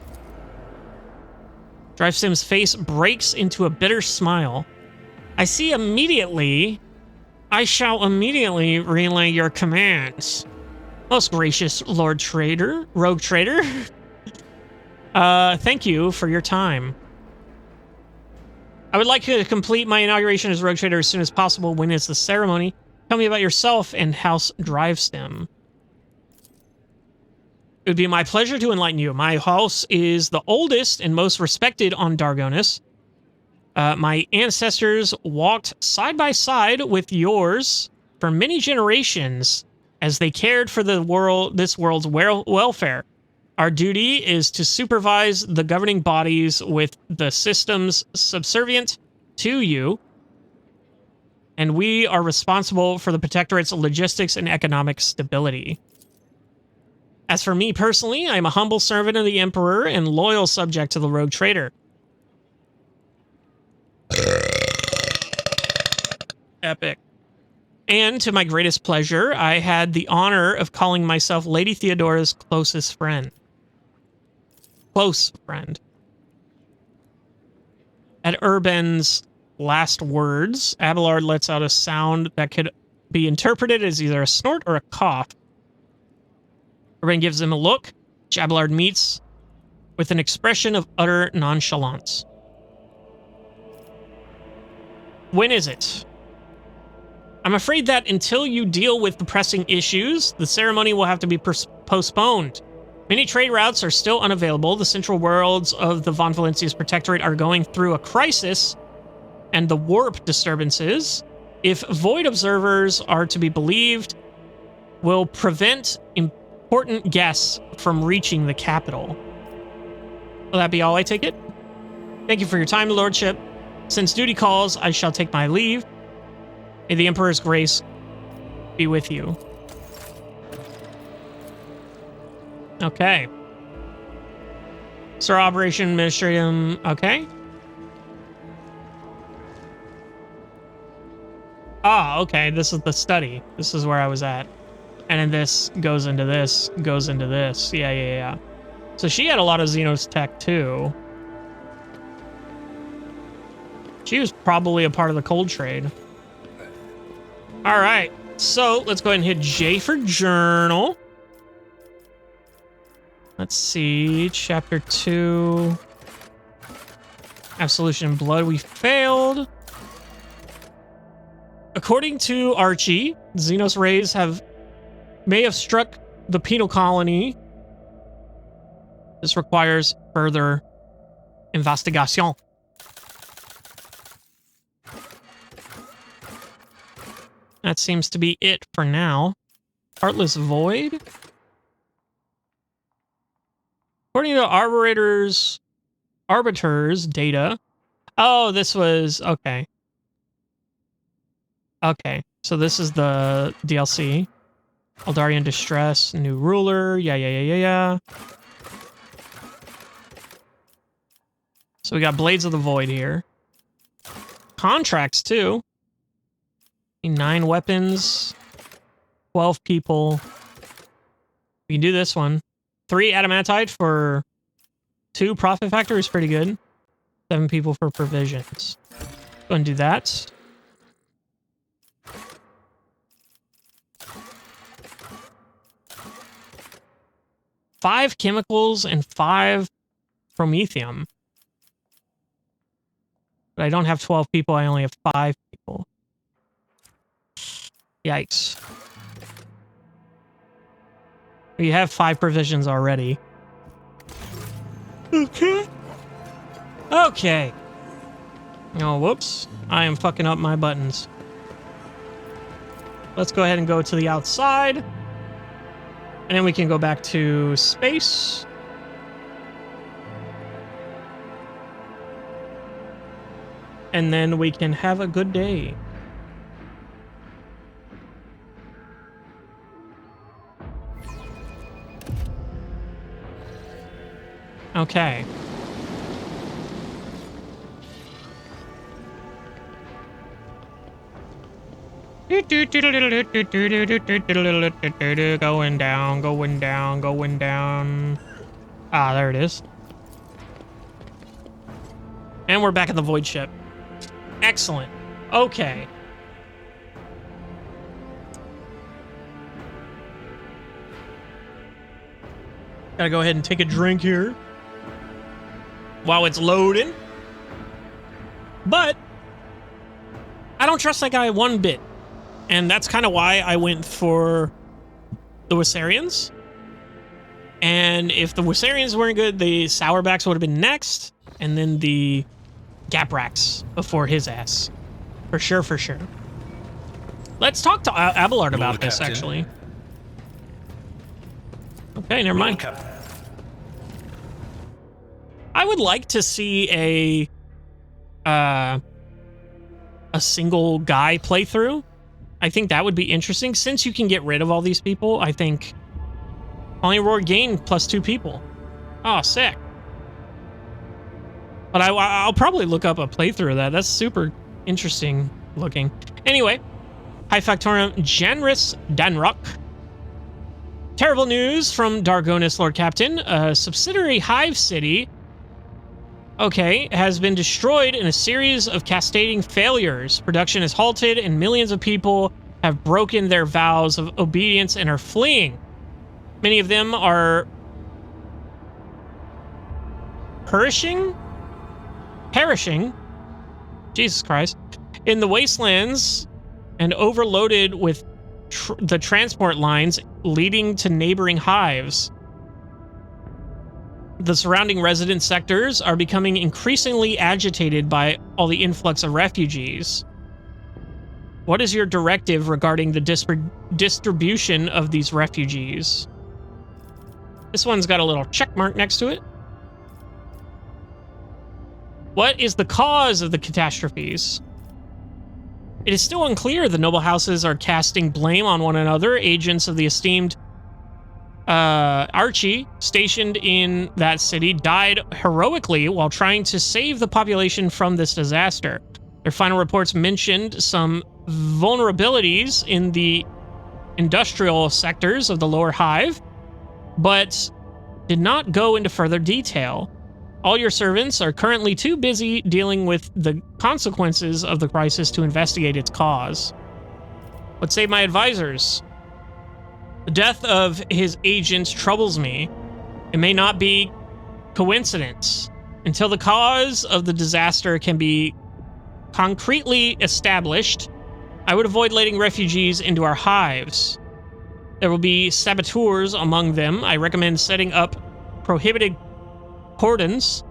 Drivestem's face breaks into a bitter smile. I shall immediately relay your commands. Most gracious Rogue Trader. Thank you for your time. I would like to complete my inauguration as Rogue Trader as soon as possible. When is the ceremony? Tell me about yourself and House Drivestem. It would be my pleasure to enlighten you. My house is the oldest and most respected on Dargonis. My ancestors walked side by side with yours for many generations as they cared for this world's welfare. Our duty is to supervise the governing bodies with the systems subservient to you, and we are responsible for the Protectorate's logistics and economic stability. As for me personally, I am a humble servant of the Emperor and loyal subject to the Rogue Trader. Epic. And to my greatest pleasure, I had the honor of calling myself Lady Theodora's closest friend. Close friend. At Urban's last words. Abelard lets out a sound that could be interpreted as either a snort or a cough. Urban gives him a look, which Abelard meets with an expression of utter nonchalance. When is it? I'm afraid that until you deal with the pressing issues, the ceremony will have to be postponed. Many trade routes are still unavailable. The central worlds of the Von Valencia's Protectorate are going through a crisis, and the warp disturbances, if Void observers are to be believed, will prevent important guests from reaching the capital. Will that be all, I take it? Thank you for your time, Lordship. Since duty calls, I shall take my leave. May the Emperor's grace be with you. Okay. Sir Operation Administratum. Okay. Ah, okay. This is the study. This is where I was at. And then this goes into this, goes into this. Yeah. So she had a lot of Xenos tech too. She was probably a part of the cold trade. All right. So let's go ahead and hit J for journal. Let's see. Chapter 2. Absolution in Blood. We failed. According to Archie, Xenos rays may have struck the penal colony. This requires further investigation. That seems to be it for now. Heartless Void. According to Arbiter's data. Oh, this was... Okay. Okay. So this is the DLC. Eldarian Distress. New ruler. Yeah. So we got Blades of the Void here. Contracts, too. 9 weapons. 12 people. We can do this one. 3 adamantite for 2 profit factor is pretty good. 7 people for provisions. Go and do that. Five chemicals and 5 promethium. But I don't have 12 people, I only have 5 people. Yikes. We have 5 provisions already. Okay. Oh, whoops. I am fucking up my buttons. Let's go ahead and go to the outside. And then we can go back to space. And then we can have a good day. Okay. Going down. Ah, there it is. And we're back at the Void ship. Excellent. Okay. Gotta go ahead and take a drink here while it's loading. But I don't trust that guy one bit. And that's kind of why I went for the Wisarians. And if the Wisarians weren't good, the Sourbacks would have been next. And then the Gapraks before his ass. For sure. Let's talk to Abelard about this, actually. Okay, never mind. I would like to see a single guy playthrough. I think that would be interesting. Since you can get rid of all these people, I think only roar gain plus 2 people. Oh, sick. But I'll probably look up a playthrough of that. That's super interesting looking. Anyway, High Factorum Janris Danrock. Terrible news from Dargonis, Lord Captain. A subsidiary Hive City Okay, has been destroyed in a series of cascading failures. Production is halted, and millions of people have broken their vows of obedience and are fleeing. Many of them are perishing? Jesus Christ. In the wastelands and overloaded with the transport lines leading to neighboring hives. The surrounding resident sectors are becoming increasingly agitated by all the influx of refugees. What is your directive regarding the distribution of these refugees? This one's got a little check mark next to it. What is the cause of the catastrophes? It is still unclear. The noble houses are casting blame on one another. Agents of the esteemed Archie, stationed in that city, died heroically while trying to save the population from this disaster. Their final reports mentioned some vulnerabilities in the industrial sectors of the lower hive, but did not go into further detail. All your servants are currently too busy dealing with the consequences of the crisis to investigate its cause. What say my advisors? The death of his agents troubles me. It may not be coincidence. Until the cause of the disaster can be concretely established, I would avoid letting refugees into our hives. There will be saboteurs among them. I recommend setting up prohibited cordons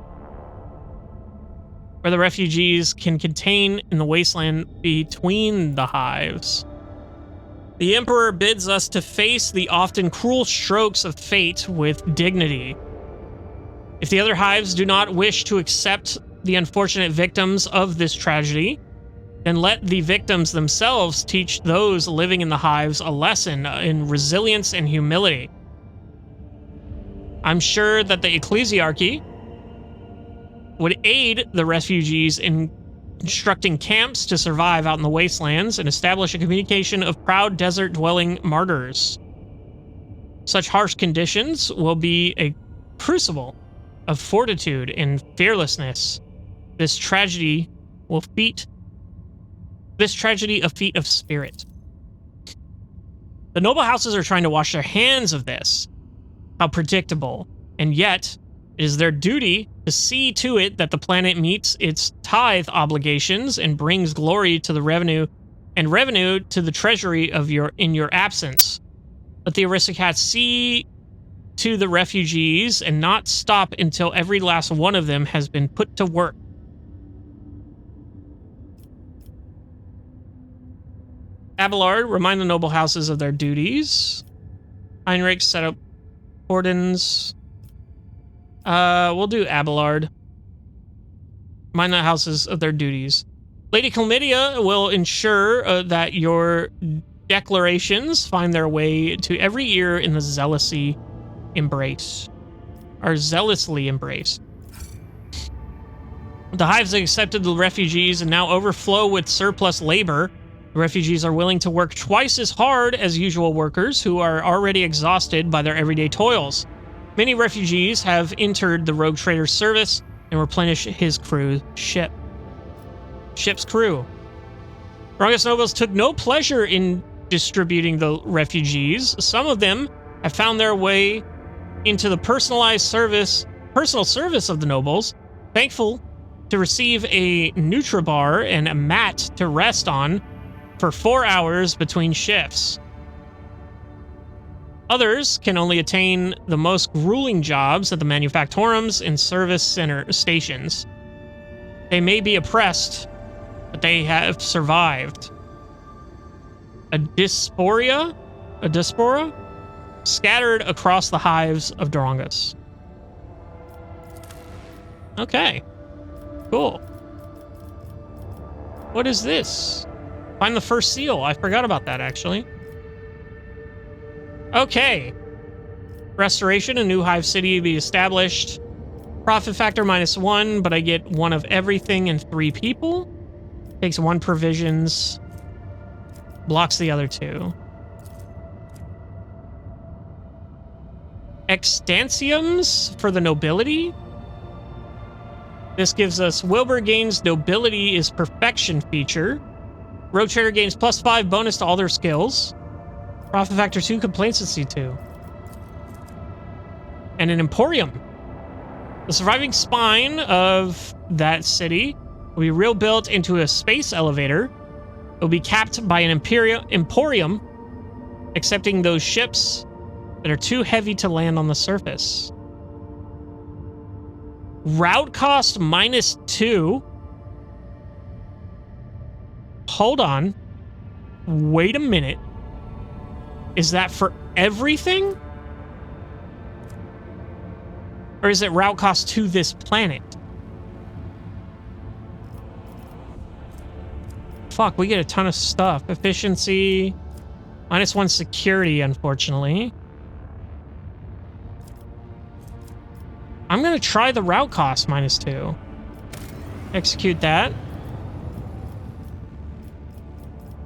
where the refugees can contain in the wasteland between the hives. The Emperor bids us to face the often cruel strokes of fate with dignity. If the other hives do not wish to accept the unfortunate victims of this tragedy, then let the victims themselves teach those living in the hives a lesson in resilience and humility. I'm sure that the ecclesiarchy would aid the refugees in constructing camps to survive out in the wastelands and establish a communication of proud desert-dwelling martyrs. Such harsh conditions will be a crucible of fortitude and fearlessness. This tragedy a feat of spirit. The noble houses are trying to wash their hands of this. How predictable. And yet, it is their duty to see to it that the planet meets its tithe obligations and brings glory to the revenue to the treasury in your absence. Let the aristocrats see to the refugees and not stop until every last one of them has been put to work. Abelard, remind the noble houses of their duties. Heinrich, set up cordons. We'll do Abelard. Remind the houses of their duties. Lady Chlamydia will ensure that your declarations find their way to every ear in the zealously embraced. The hives have accepted the refugees and now overflow with surplus labor. The refugees are willing to work twice as hard as usual workers who are already exhausted by their everyday toils. Many refugees have entered the rogue trader's service and replenished his ship's crew. Strongest nobles took no pleasure in distributing the refugees. Some of them have found their way into the personal service of the nobles, thankful to receive a Nutribar and a mat to rest on for 4 hours between shifts. Others can only attain the most grueling jobs at the manufactorums and service center stations. They may be oppressed, but they have survived. A diaspora scattered across the hives of Drongus. Okay, cool. What is this? Find the first seal. I forgot about that, actually. Okay. Restoration, a new hive city to be established. Profit factor -1, but I get 1 of everything and 3 people. Takes 1 provisions. Blocks the other 2. Extantiums for the nobility. This gives us Wilbur gains nobility is perfection feature. Rogue Trader gains +5 bonus to all their skills. Profit factor 2, complacency 2. And an emporium. The surviving spine of that city will be rebuilt into a space elevator. It will be capped by an emporium, accepting those ships that are too heavy to land on the surface. Route cost -2. Hold on. Wait a minute. Is that for everything? Or is it route cost to this planet? Fuck, we get a ton of stuff. Efficiency. -1 security, unfortunately. I'm gonna try the route cost -2. Execute that.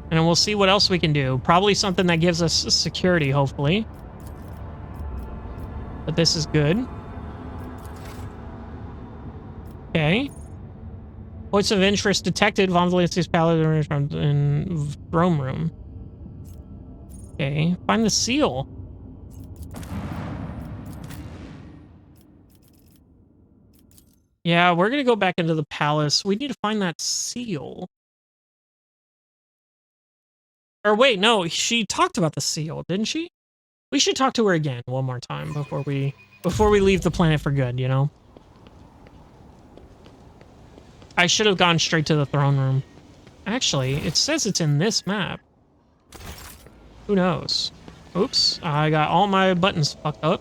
And then we'll see what else we can do. Probably something that gives us security, hopefully. But this is good. Okay. Points of interest detected. Von Valencia's Palace in throne room. Okay. Find the seal. Yeah, we're gonna go back into the palace. We need to find that seal. Or wait, no, she talked about the seal, didn't she? We should talk to her again one more time before we leave the planet for good, you know? I should have gone straight to the throne room. Actually, it says it's in this map. Who knows? Oops, I got all my buttons fucked up.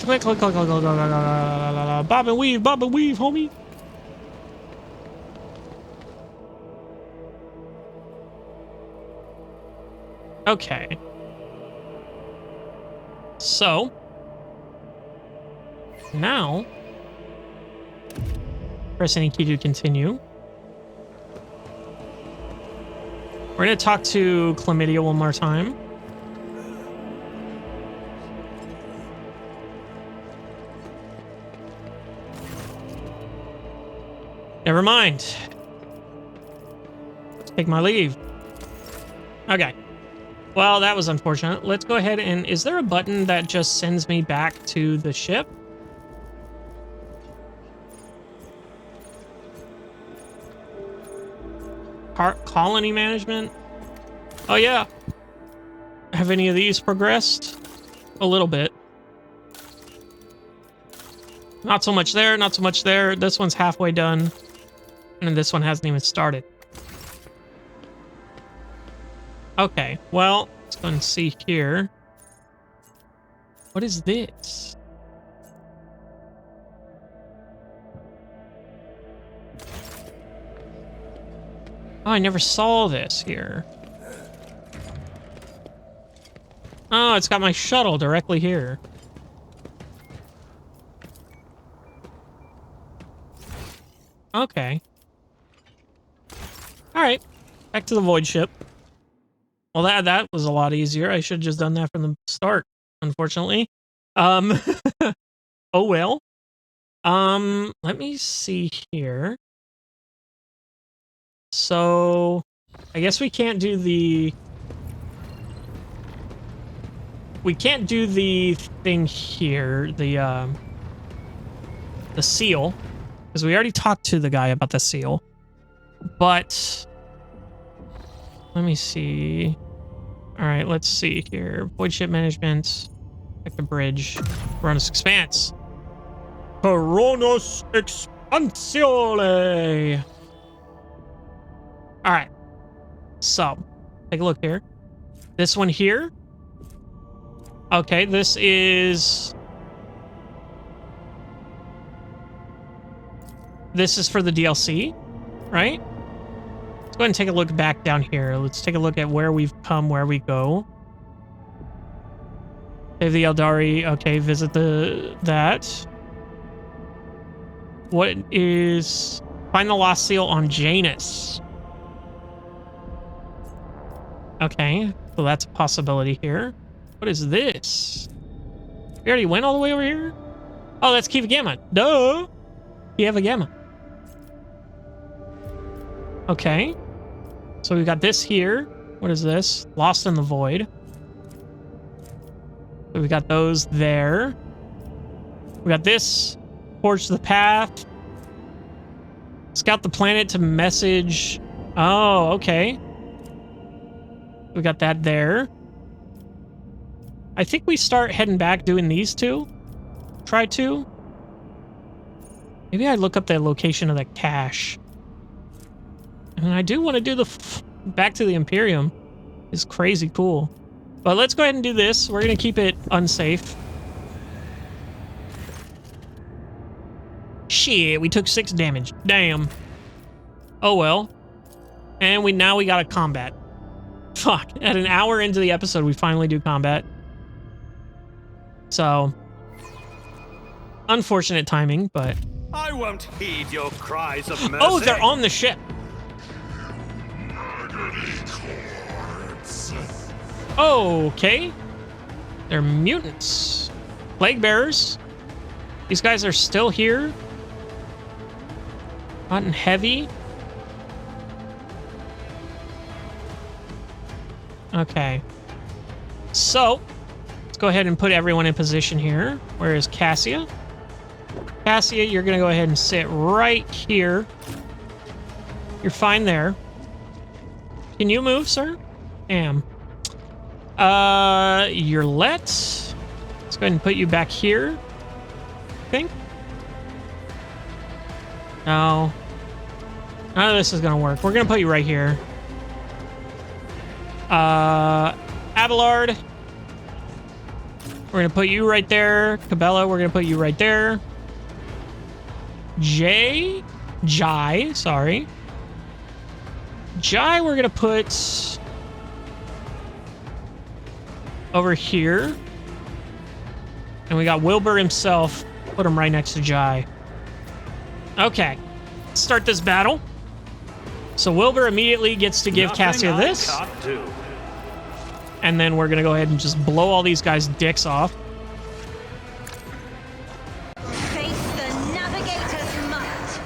Click, click, click, click, click, bob and weave, homie. Okay. So, now, press any key to continue. We're going to talk to Chlamydia one more time. Never mind. Take my leave. Okay. Well, that was unfortunate. Let's go ahead and... Is there a button that just sends me back to the ship? Colony management? Oh, yeah. Have any of these progressed? A little bit. Not so much there, not so much there. This one's halfway done. And this one hasn't even started. Okay, well, let's go and see here. What is this? Oh, I never saw this here. Oh, it's got my shuttle directly here. Okay. Alright, back to the void ship. Well, that was a lot easier. I should have just done that from the start, unfortunately. Oh well. Let me see here. So, I guess we can't do the... We can't do the thing here, the seal, because we already talked to the guy about the seal. But, let me see. All right, let's see here. Void ship management. Check the bridge. Coronis Expanse. Coronis Expansione. All right. So, take a look here. This one here. Okay, this is... This is for the DLC, right? Let's go ahead and take a look back down here. Let's take a look at where we've come, where we go. Save the Eldari. Okay, visit that. What is... Find the lost seal on Janus. Okay, so that's a possibility here. What is this? We already went all the way over here? Oh, that's Kiva Gamma. Duh. Kiva Gamma. Okay. So we got this here. What is this? Lost in the Void. So we got those there. We got this. Forge the Path. Scout the planet to message. Oh, okay. We got that there. I think we start heading back doing these two. Try to. Maybe I look up the location of the cache. And I do want to do the back to the Imperium. It's crazy cool. But let's go ahead and do this. We're going to keep it unsafe. Shit, we took 6 damage. Damn. Oh well. And now we got a combat. Fuck. At an hour into the episode, we finally do combat. So, unfortunate timing, but... I won't heed your cries of mercy. Oh, they're on the ship. Okay. They're mutants. Plague bearers. These guys are still here. Hot and heavy. Okay. So, let's go ahead and put everyone in position here. Where is Cassia? Cassia, you're going to go ahead and sit right here. You're fine there. Can you move, sir? Damn. Let. Let's go ahead and put you back here. I think. No. None of this is going to work. We're going to put you right here. Abelard. We're going to put you right there. Cabela, we're going to put you right there. Jai, sorry. Jai, we're going to put over here. And we got Wilbur himself. Put him right next to Jai. Okay. Let's start this battle. So Wilbur immediately gets to give Cassia this. And then we're going to go ahead and just blow all these guys' dicks off. Face the navigator's might.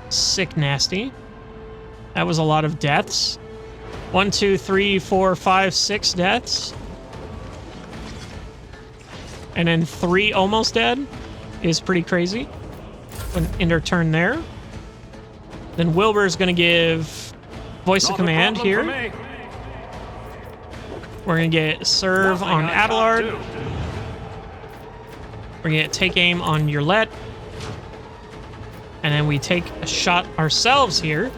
Sick nasty. That was a lot of deaths. 1, 2, 3, 4, 5, 6 deaths. And then 3 almost dead is pretty crazy. An ender turn there. Then Wilbur's going to give voice of command here. We're going to get serve on Abelard. We're going to take aim on Yurlet. And then we take a shot ourselves here.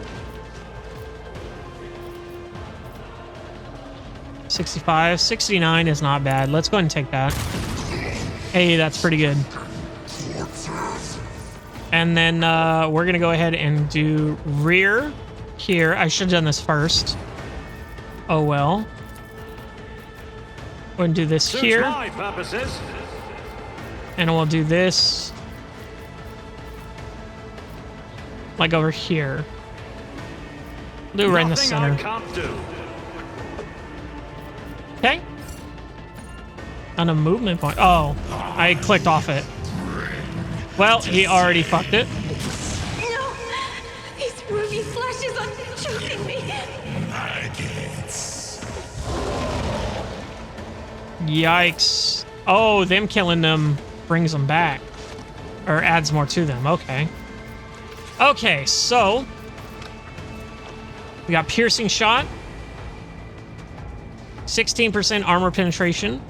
65, 69 is not bad. Let's go ahead and take that. Hey, that's pretty good. And then we're going to go ahead and do rear here. I should have done this first. Oh, well. We're going to do this here. And we'll do this. Like over here. We'll do it right in the center. Okay. On a movement point. Oh, I clicked off it. Well, he already fucked it. No! These ruby flashes are choking me! Yikes. Oh, them killing them brings them back. Or adds more to them. Okay. Okay, so... we got piercing shot. 16% armor penetration.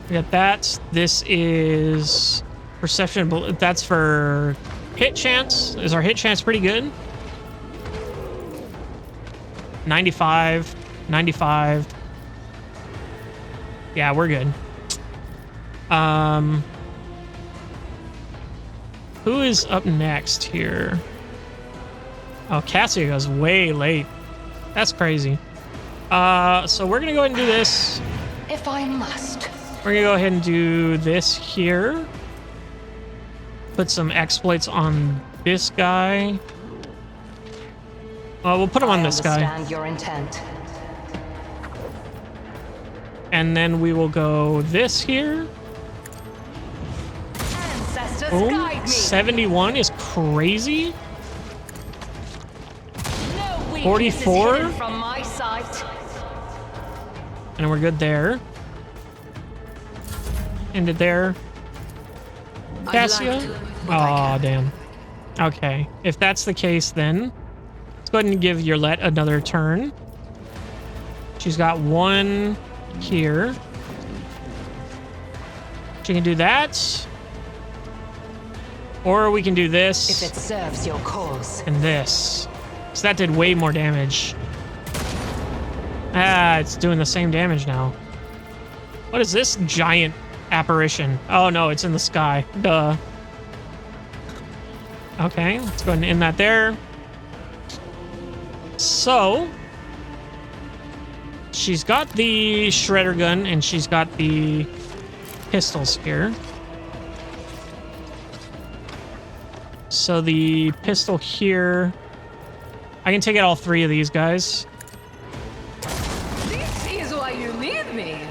We got that. This is perception. That's for hit chance. Is our hit chance pretty good? 95. 95. Yeah, we're good. Who is up next here? Oh, Cassia goes way late. That's crazy. So we're gonna go ahead and do this. If I must. We're gonna go ahead and do this here. Put some exploits on this guy. We'll put him on this guy. I understand your intent. And then we will go this here. Ancestors Boom. guide me. 71 is crazy. No weakness is 44? hidden from my sight. And we're good there. Ended there. Cassia? Oh, damn. Okay. If that's the case, then let's go ahead and give Yurlet another turn. She's got one here. She can do that. Or we can do this. If it serves your cause. And this. So that did way more damage. Ah, it's doing the same damage now. What is this giant apparition? Oh no, it's in the sky. Duh. Okay, let's go ahead and end that there. So, she's got the shredder gun and she's got the pistols here. So the pistol here, I can take out all three of these guys. This is why you need me.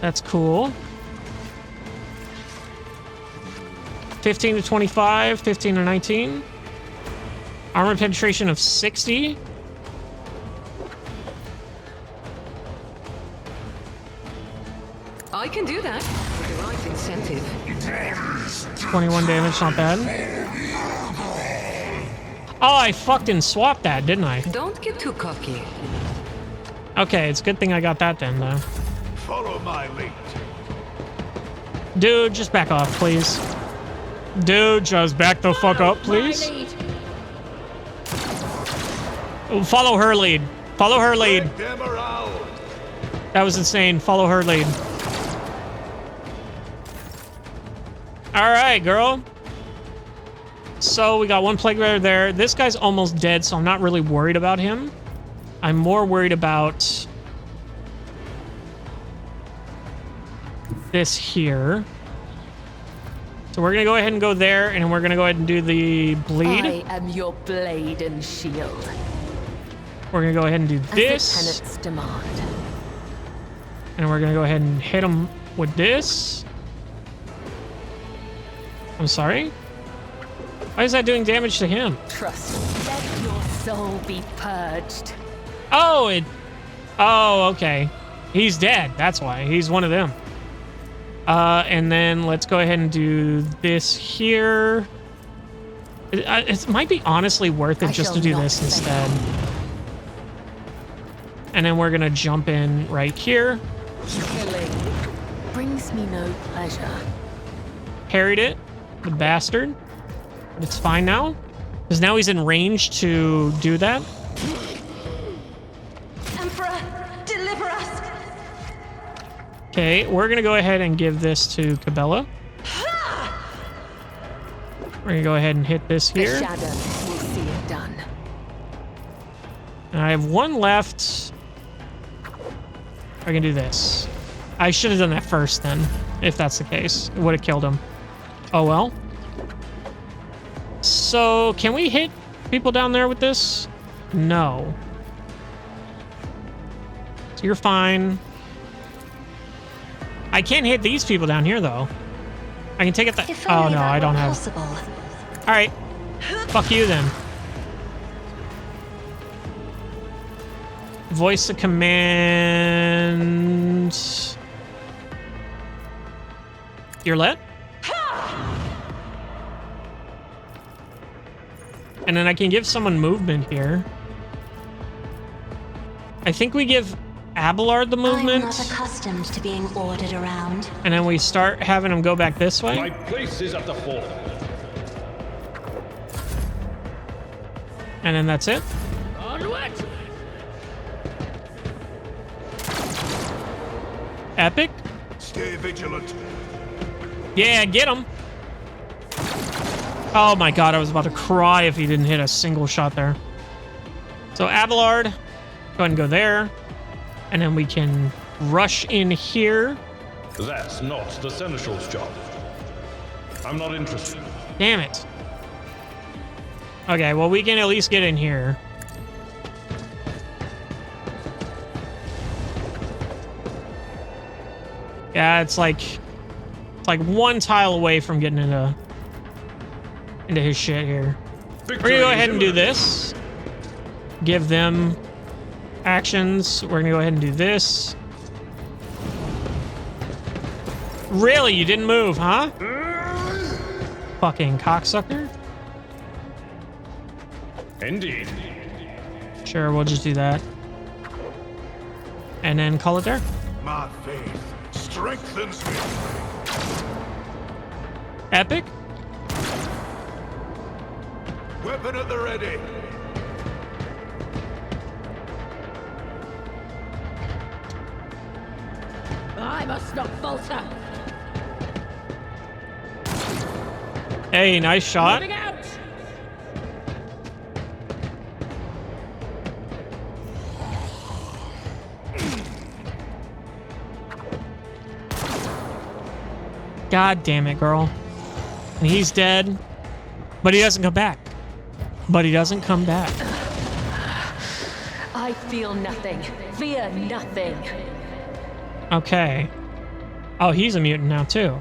That's cool. 15 to 25, 15 to 19. Armor penetration of 60. I can do that with the right incentive. 21 damage, not bad. Oh, I fucking swapped that, didn't I? Don't get too cocky. Okay, it's a good thing I got that then, though. Follow my lead. Dude, just back off, please. Dude, just back the fuck up, please. Follow her lead. Follow her lead. Take them around. That was insane. Follow her lead. All right, girl. So we got one plague rider there. This guy's almost dead, so I'm not really worried about him. I'm more worried about this here. So we're gonna go ahead and go there, and we're gonna go ahead and do the bleed. I am your blade and shield. We're gonna go ahead and do As this, the tenets demand. and we're gonna go ahead and hit him with this. I'm sorry? Why is that doing damage to him? Trust. Let your soul be purged. Oh, oh, okay. He's dead. That's why. He's one of them. And then let's go ahead and do this here. It might be honestly worth it just to do this instead. And then we're gonna jump in right here. Killing brings me no pleasure. Parried it, the bastard. But it's fine now, because now he's in range to do that. Emperor, deliver us. Okay, we're gonna go ahead and give this to Cabela. We're gonna go ahead and hit this The here. shadow will see it done. And I have one left. I can do this. I should have done that first then, if that's the case. It would have killed him. Oh well. So, can we hit people down there with this? No. So you're fine. I can't hit these people down here, though. I can take it that... Oh, no, I don't have... All right. Fuck you, then. Voice the command... Yurlet? And then I can give someone movement here. I think we give Abelard the movement. I'm not accustomed to being ordered around. And then we start having him go back this way. My place is at the fort. And then that's it. Onward! Epic. Stay vigilant. Yeah, get him. Oh my god, I was about to cry if he didn't hit a single shot there. So Abelard, go ahead and go there. And then we can rush in here. That's not the Seneschal's job. I'm not interested. Damn it. Okay, well, we can at least get in here. Yeah, it's like one tile away from getting into his shit here. We're gonna go ahead and do this. Give them actions. We're gonna go ahead and do this. Really? You didn't move, huh? Fucking cocksucker. Indeed. Sure, we'll just do that. And then call it there. My faith strengthens me. Epic. Weapon at the ready. I must not falter. Hey, nice shot. Moving out. God damn it, girl. And he's dead. But he doesn't come back. But he doesn't come back. I feel nothing. Fear nothing. Okay. Oh, he's a mutant now, too.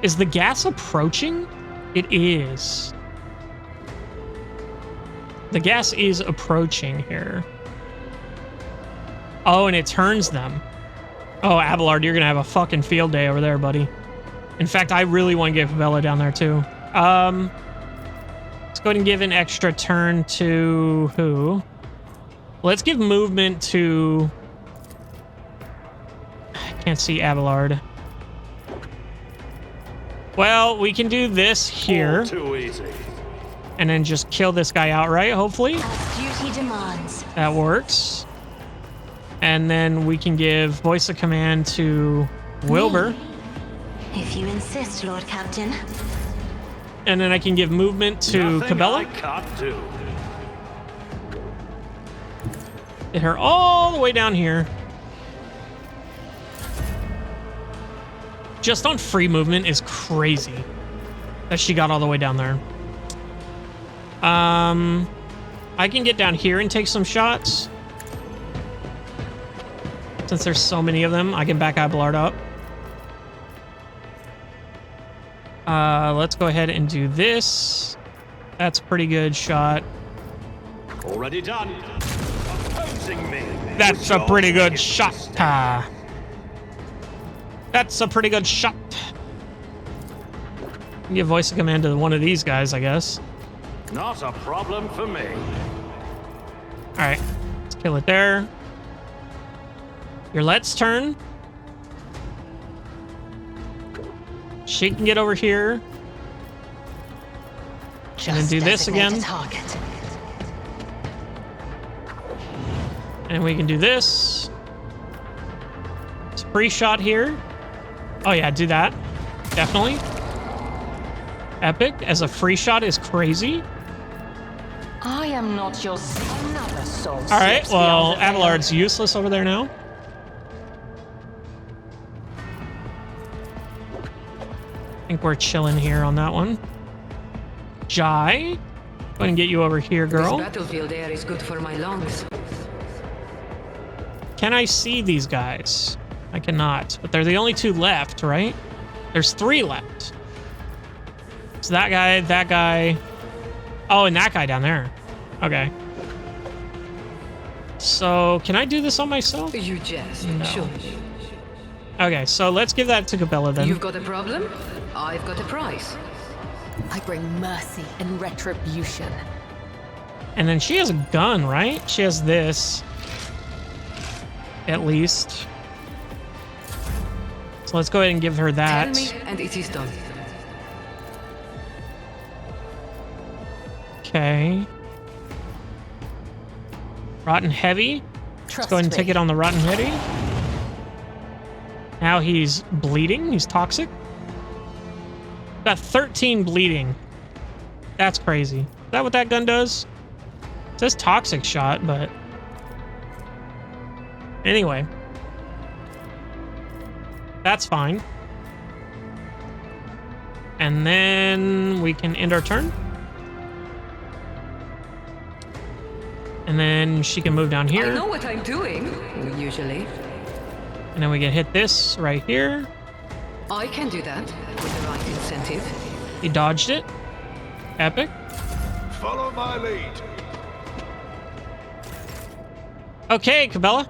Is the gas approaching? It is. The gas is approaching here. Oh, and it turns them. Oh, Abelard, you're gonna have a fucking field day over there, buddy. In fact, I really want to get Bella down there, too. Let's go ahead and give an extra turn to who? Let's give movement to... I can't see Abelard. Well, we can do this here. All too easy. And then just kill this guy outright, hopefully. As duty demands. That works. And then we can give voice of command to Wilbur. If you insist, Lord Captain. And then I can give movement to Nothing Cabela. I can't do. Get her all the way down here. Just on free movement is crazy that she got all the way down there. I can get down here and take some shots. Since there's so many of them, I can back Abelard up. Let's go ahead and do this. That's a pretty good shot. Already done. Opposing me. That's a pretty good shot. That's a pretty good shot. Give voice of command to one of these guys, I guess. Not a problem for me. All right, let's kill it there. Your Let's turn. She can get over here. And then do this again. Target. And we can do this. It's a free shot here. Oh yeah, do that. Definitely. Epic as a free shot is crazy. I am not your another soul. All right, well, Abelard's useless over there now. I think we're chilling here on that one. Jai, go ahead and get you over here, girl. This battlefield air is good for my lungs. Can I see these guys? I cannot, but they're the only two left, right? There's three left. So that guy. Oh, and that guy down there. Okay. So, can I do this on myself? You jest. No. Sure. Okay, so let's give that to Cabela then. You've got a problem? I've got a price. I bring mercy and retribution. And then she has a gun, right? She has this. At least. So let's go ahead and give her that. Tell me, and it is done. Okay. Rotten Heavy. Let's go ahead and take it on the Rotten Heavy. Now he's bleeding. He's toxic. Got 13 bleeding. That's crazy. Is that what that gun does? It says toxic shot, but... Anyway. That's fine. And then we can end our turn. And then she can move down here. I know what I'm doing, usually. And then we can hit this right here. I can do that with the right incentive. He dodged it. Epic. Follow my lead. Okay, Cabela.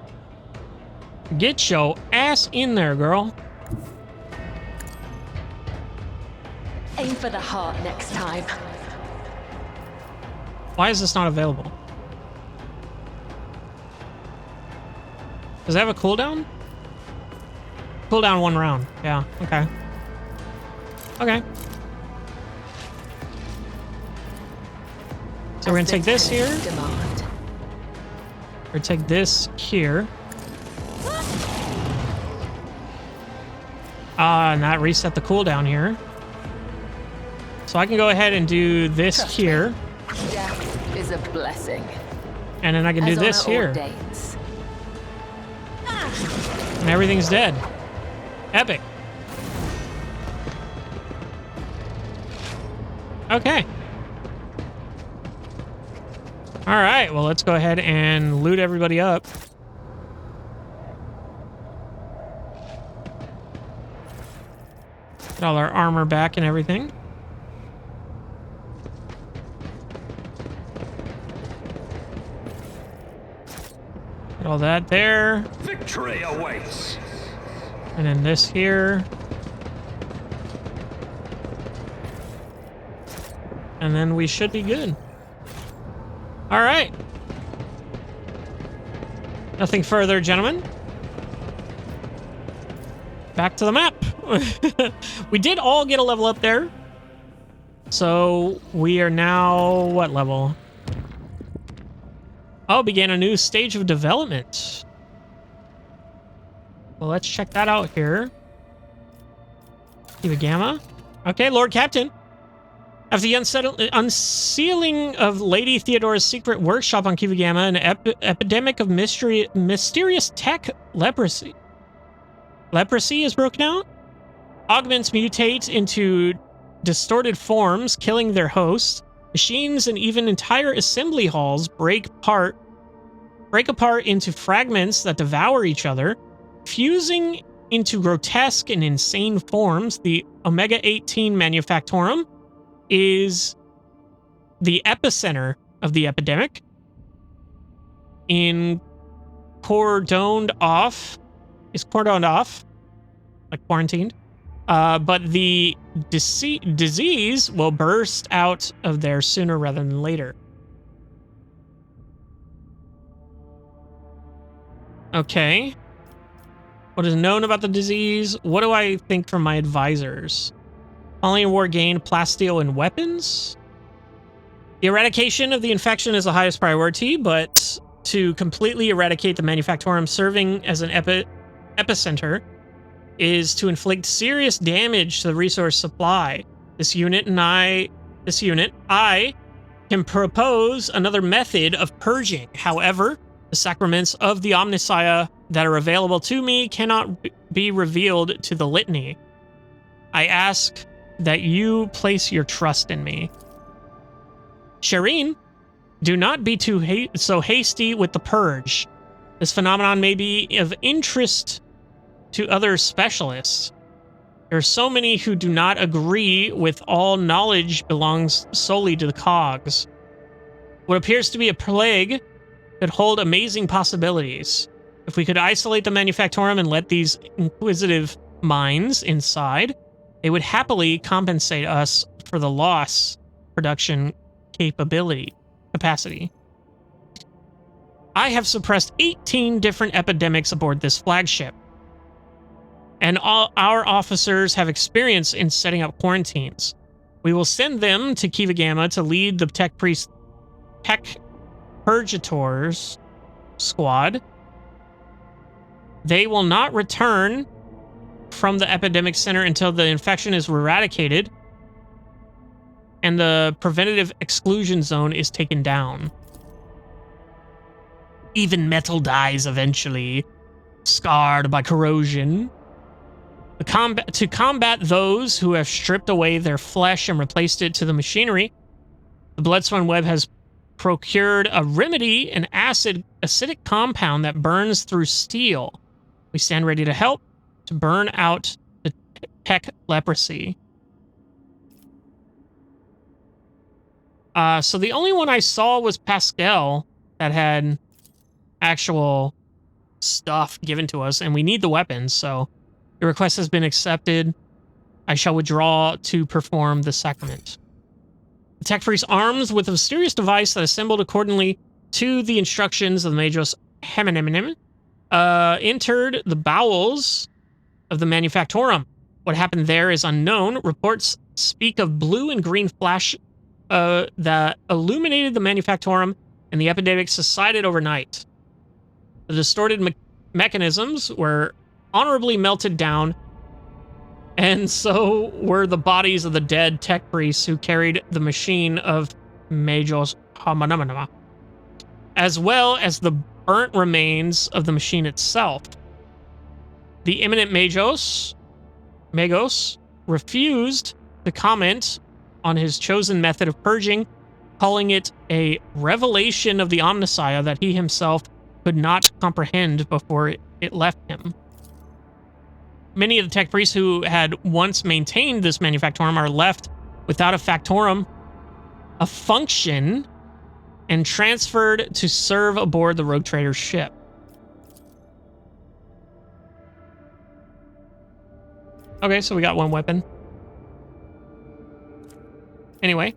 Get your ass in there, girl. Aim for the heart next time. Why is this not available? Does it have a cooldown? Cooldown 1 round. Yeah, okay. Okay. So we're gonna take this here. Demand. We're gonna take this here. And that reset the cooldown here. So I can go ahead and do this Trust here. me, death is a blessing. And then I can do As this honor here. ordains. And everything's dead. Epic. Okay. All right, well, let's go ahead and loot everybody up. Get all our armor back and everything. Get all that there. Victory awaits. And then this here. And then we should be good. All right. Nothing further, gentlemen. Back to the map. We did all get a level up there. So we are now what level? Oh, began a new stage of development. Well, let's check that out here. Kiva Gamma. Okay, Lord Captain. After the unsealing of Lady Theodora's secret workshop on Kiva Gamma, an epidemic of mysterious tech leprosy is broken out. Augments mutate into distorted forms, killing their hosts. Machines and even entire assembly halls break apart into fragments that devour each other. Fusing into grotesque and insane forms, the Omega-18 Manufactorum is the epicenter of the epidemic. Cordoned off, like quarantined. But the disease will burst out of there sooner rather than later. Okay. What is known about the disease? What do I think from my advisors? Following war gain plasteel and weapons? The eradication of the infection is the highest priority, but to completely eradicate the Manufactorum serving as an epicenter is to inflict serious damage to the resource supply. This unit, I can propose another method of purging. However, the sacraments of the Omnissiah that are available to me cannot be revealed to the litany. I ask that you place your trust in me. Shireen, do not be so hasty with the purge. This phenomenon may be of interest to other specialists. There are so many who do not agree with all knowledge belongs solely to the cogs. What appears to be a plague could hold amazing possibilities. If we could isolate the Manufactorum and let these inquisitive minds inside, they would happily compensate us for the loss production capacity. I have suppressed 18 different epidemics aboard this flagship, and all our officers have experience in setting up quarantines. We will send them to Kiva Gamma to lead the tech purgators squad. They will not return from the epidemic center until the infection is eradicated and the preventative exclusion zone is taken down. Even metal dies eventually, scarred by corrosion. To combat those who have stripped away their flesh and replaced it to the machinery, the Bloodstone Web has procured a remedy, an acidic compound that burns through steel. We stand ready to help to burn out the tech leprosy. So the only one I saw was Pascal that had actual stuff given to us, and we need the weapons, so your request has been accepted. I shall withdraw to perform the sacrament. The tech priest, armed with a mysterious device that assembled accordingly to the instructions of the Magos Heminim, entered the bowels of the Manufactorum. What happened there is unknown. Reports speak of blue and green flash that illuminated the Manufactorum, and the epidemic subsided overnight. The distorted mechanisms were honorably melted down, and so were the bodies of the dead tech priests who carried the machine of Magos Hamanamana, as well as the burnt remains of the machine itself. The eminent Magos refused to comment on his chosen method of purging, calling it a revelation of the Omnissiah that he himself could not comprehend before it left him. Many of the tech priests who had once maintained this Manufactorum are left without a Factorum, a function, and transferred to serve aboard the Rogue Trader's ship. Okay, so we got one weapon. Anyway,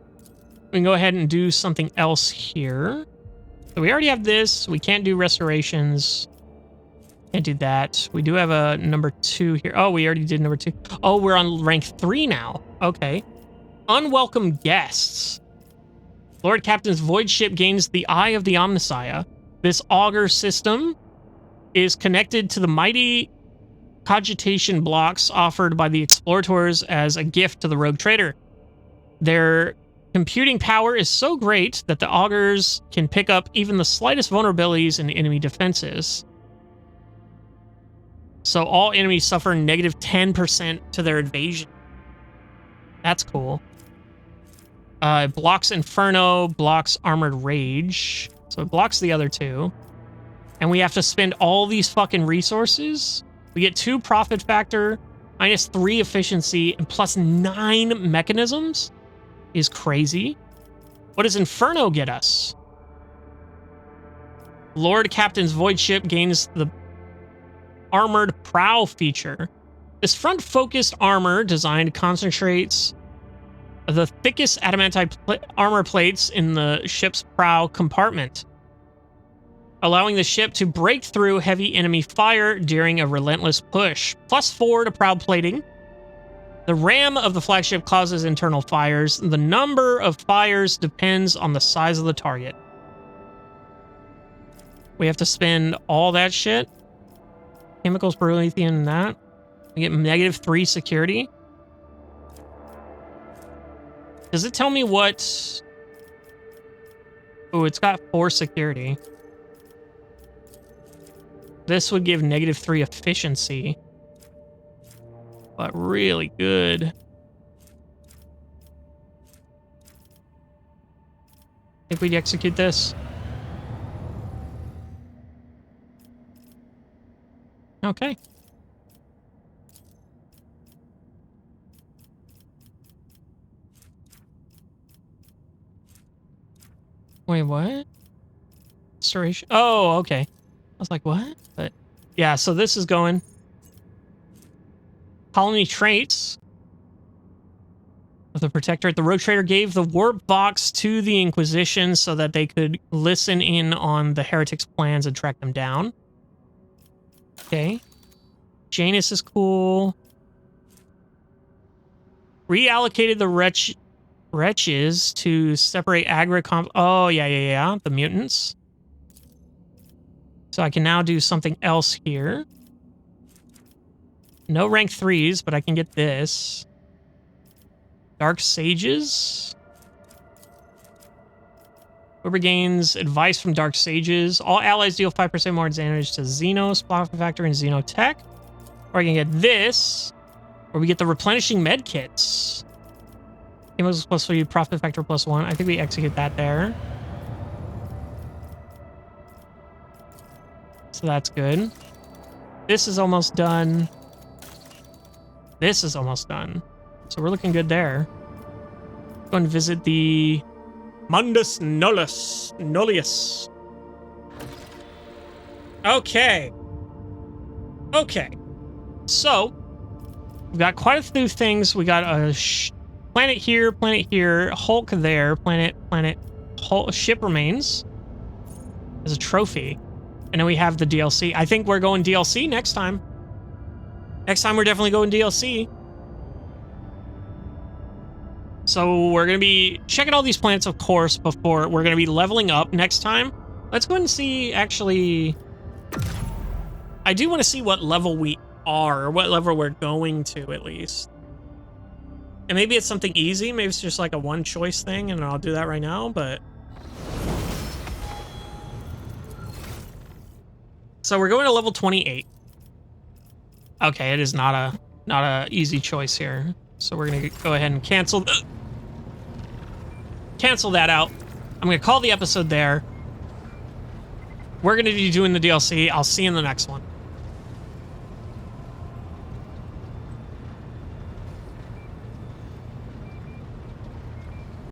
we can go ahead and do something else here. So we already have this. We can't do restorations. Can't do that. We do have a number 2 here. Oh, we already did number 2. Oh, we're on rank 3 now. Okay. Unwelcome guests. Lord Captain's void ship gains the Eye of the Omnissiah. This auger system is connected to the mighty cogitation blocks offered by the explorators as a gift to the Rogue Trader. Their computing power is so great that the augers can pick up even the slightest vulnerabilities in enemy defenses. So all enemies suffer negative 10% to their evasion. That's cool. It blocks Inferno, blocks Armored Rage. So it blocks the other two. And we have to spend all these fucking resources. We get 2 profit factor, minus 3 efficiency, and plus 9 mechanisms. Is crazy. What does Inferno get us? Lord Captain's void ship gains the armored prow feature. This front-focused armor design concentrates the thickest adamantine armor plates in the ship's prow compartment, allowing the ship to break through heavy enemy fire during a relentless push. Plus 4 to prow plating. The ram of the flagship causes internal fires. The number of fires depends on the size of the target. We have to spend all that shit. Chemicals, Berylithium, and that. We get negative 3 security. Does it tell me what... Oh, it's got 4 security. This would give negative 3 efficiency. But really good. Think we'd execute this? Okay. Wait, what? Restoration? Oh, okay. I was like, what? But yeah, so this is going. Colony traits of the Protectorate. The Rogue Trader gave the warp box to the Inquisition so that they could listen in on the heretics' plans and track them down. Okay. Janus is cool. Reallocated the wretches to separate aggregate oh, yeah. The mutants. So I can now do something else here. No rank 3s, but I can get this. Dark Sages. Whoever gains advice from Dark Sages. All allies deal 5% more advantage to Xenos, Profit Factor, and Xenotech. Or I can get this, where we get the replenishing med kits. Chemicals plus 3, Profit Factor plus 1. I think we execute that there. So that's good. This is almost done. This is almost done. So we're looking good there. Go and visit the Mundus Nullius. Okay. Okay. So, we've got quite a few things. We got a planet here, Hulk there, planet, ship remains as a trophy. And then we have the DLC. I think we're going DLC next time. Next time we're definitely going DLC. So we're going to be checking all these planets, of course, before we're going to be leveling up next time. Let's go ahead and see, actually... I do want to see what level we are, or what level we're going to, at least. And maybe it's something easy. Maybe it's just like a one-choice thing, and I'll do that right now, but... So we're going to level 28. Okay, it is not a easy choice here. So we're going to go ahead and cancel that out. I'm going to call the episode there. We're going to be doing the DLC. I'll see you in the next one.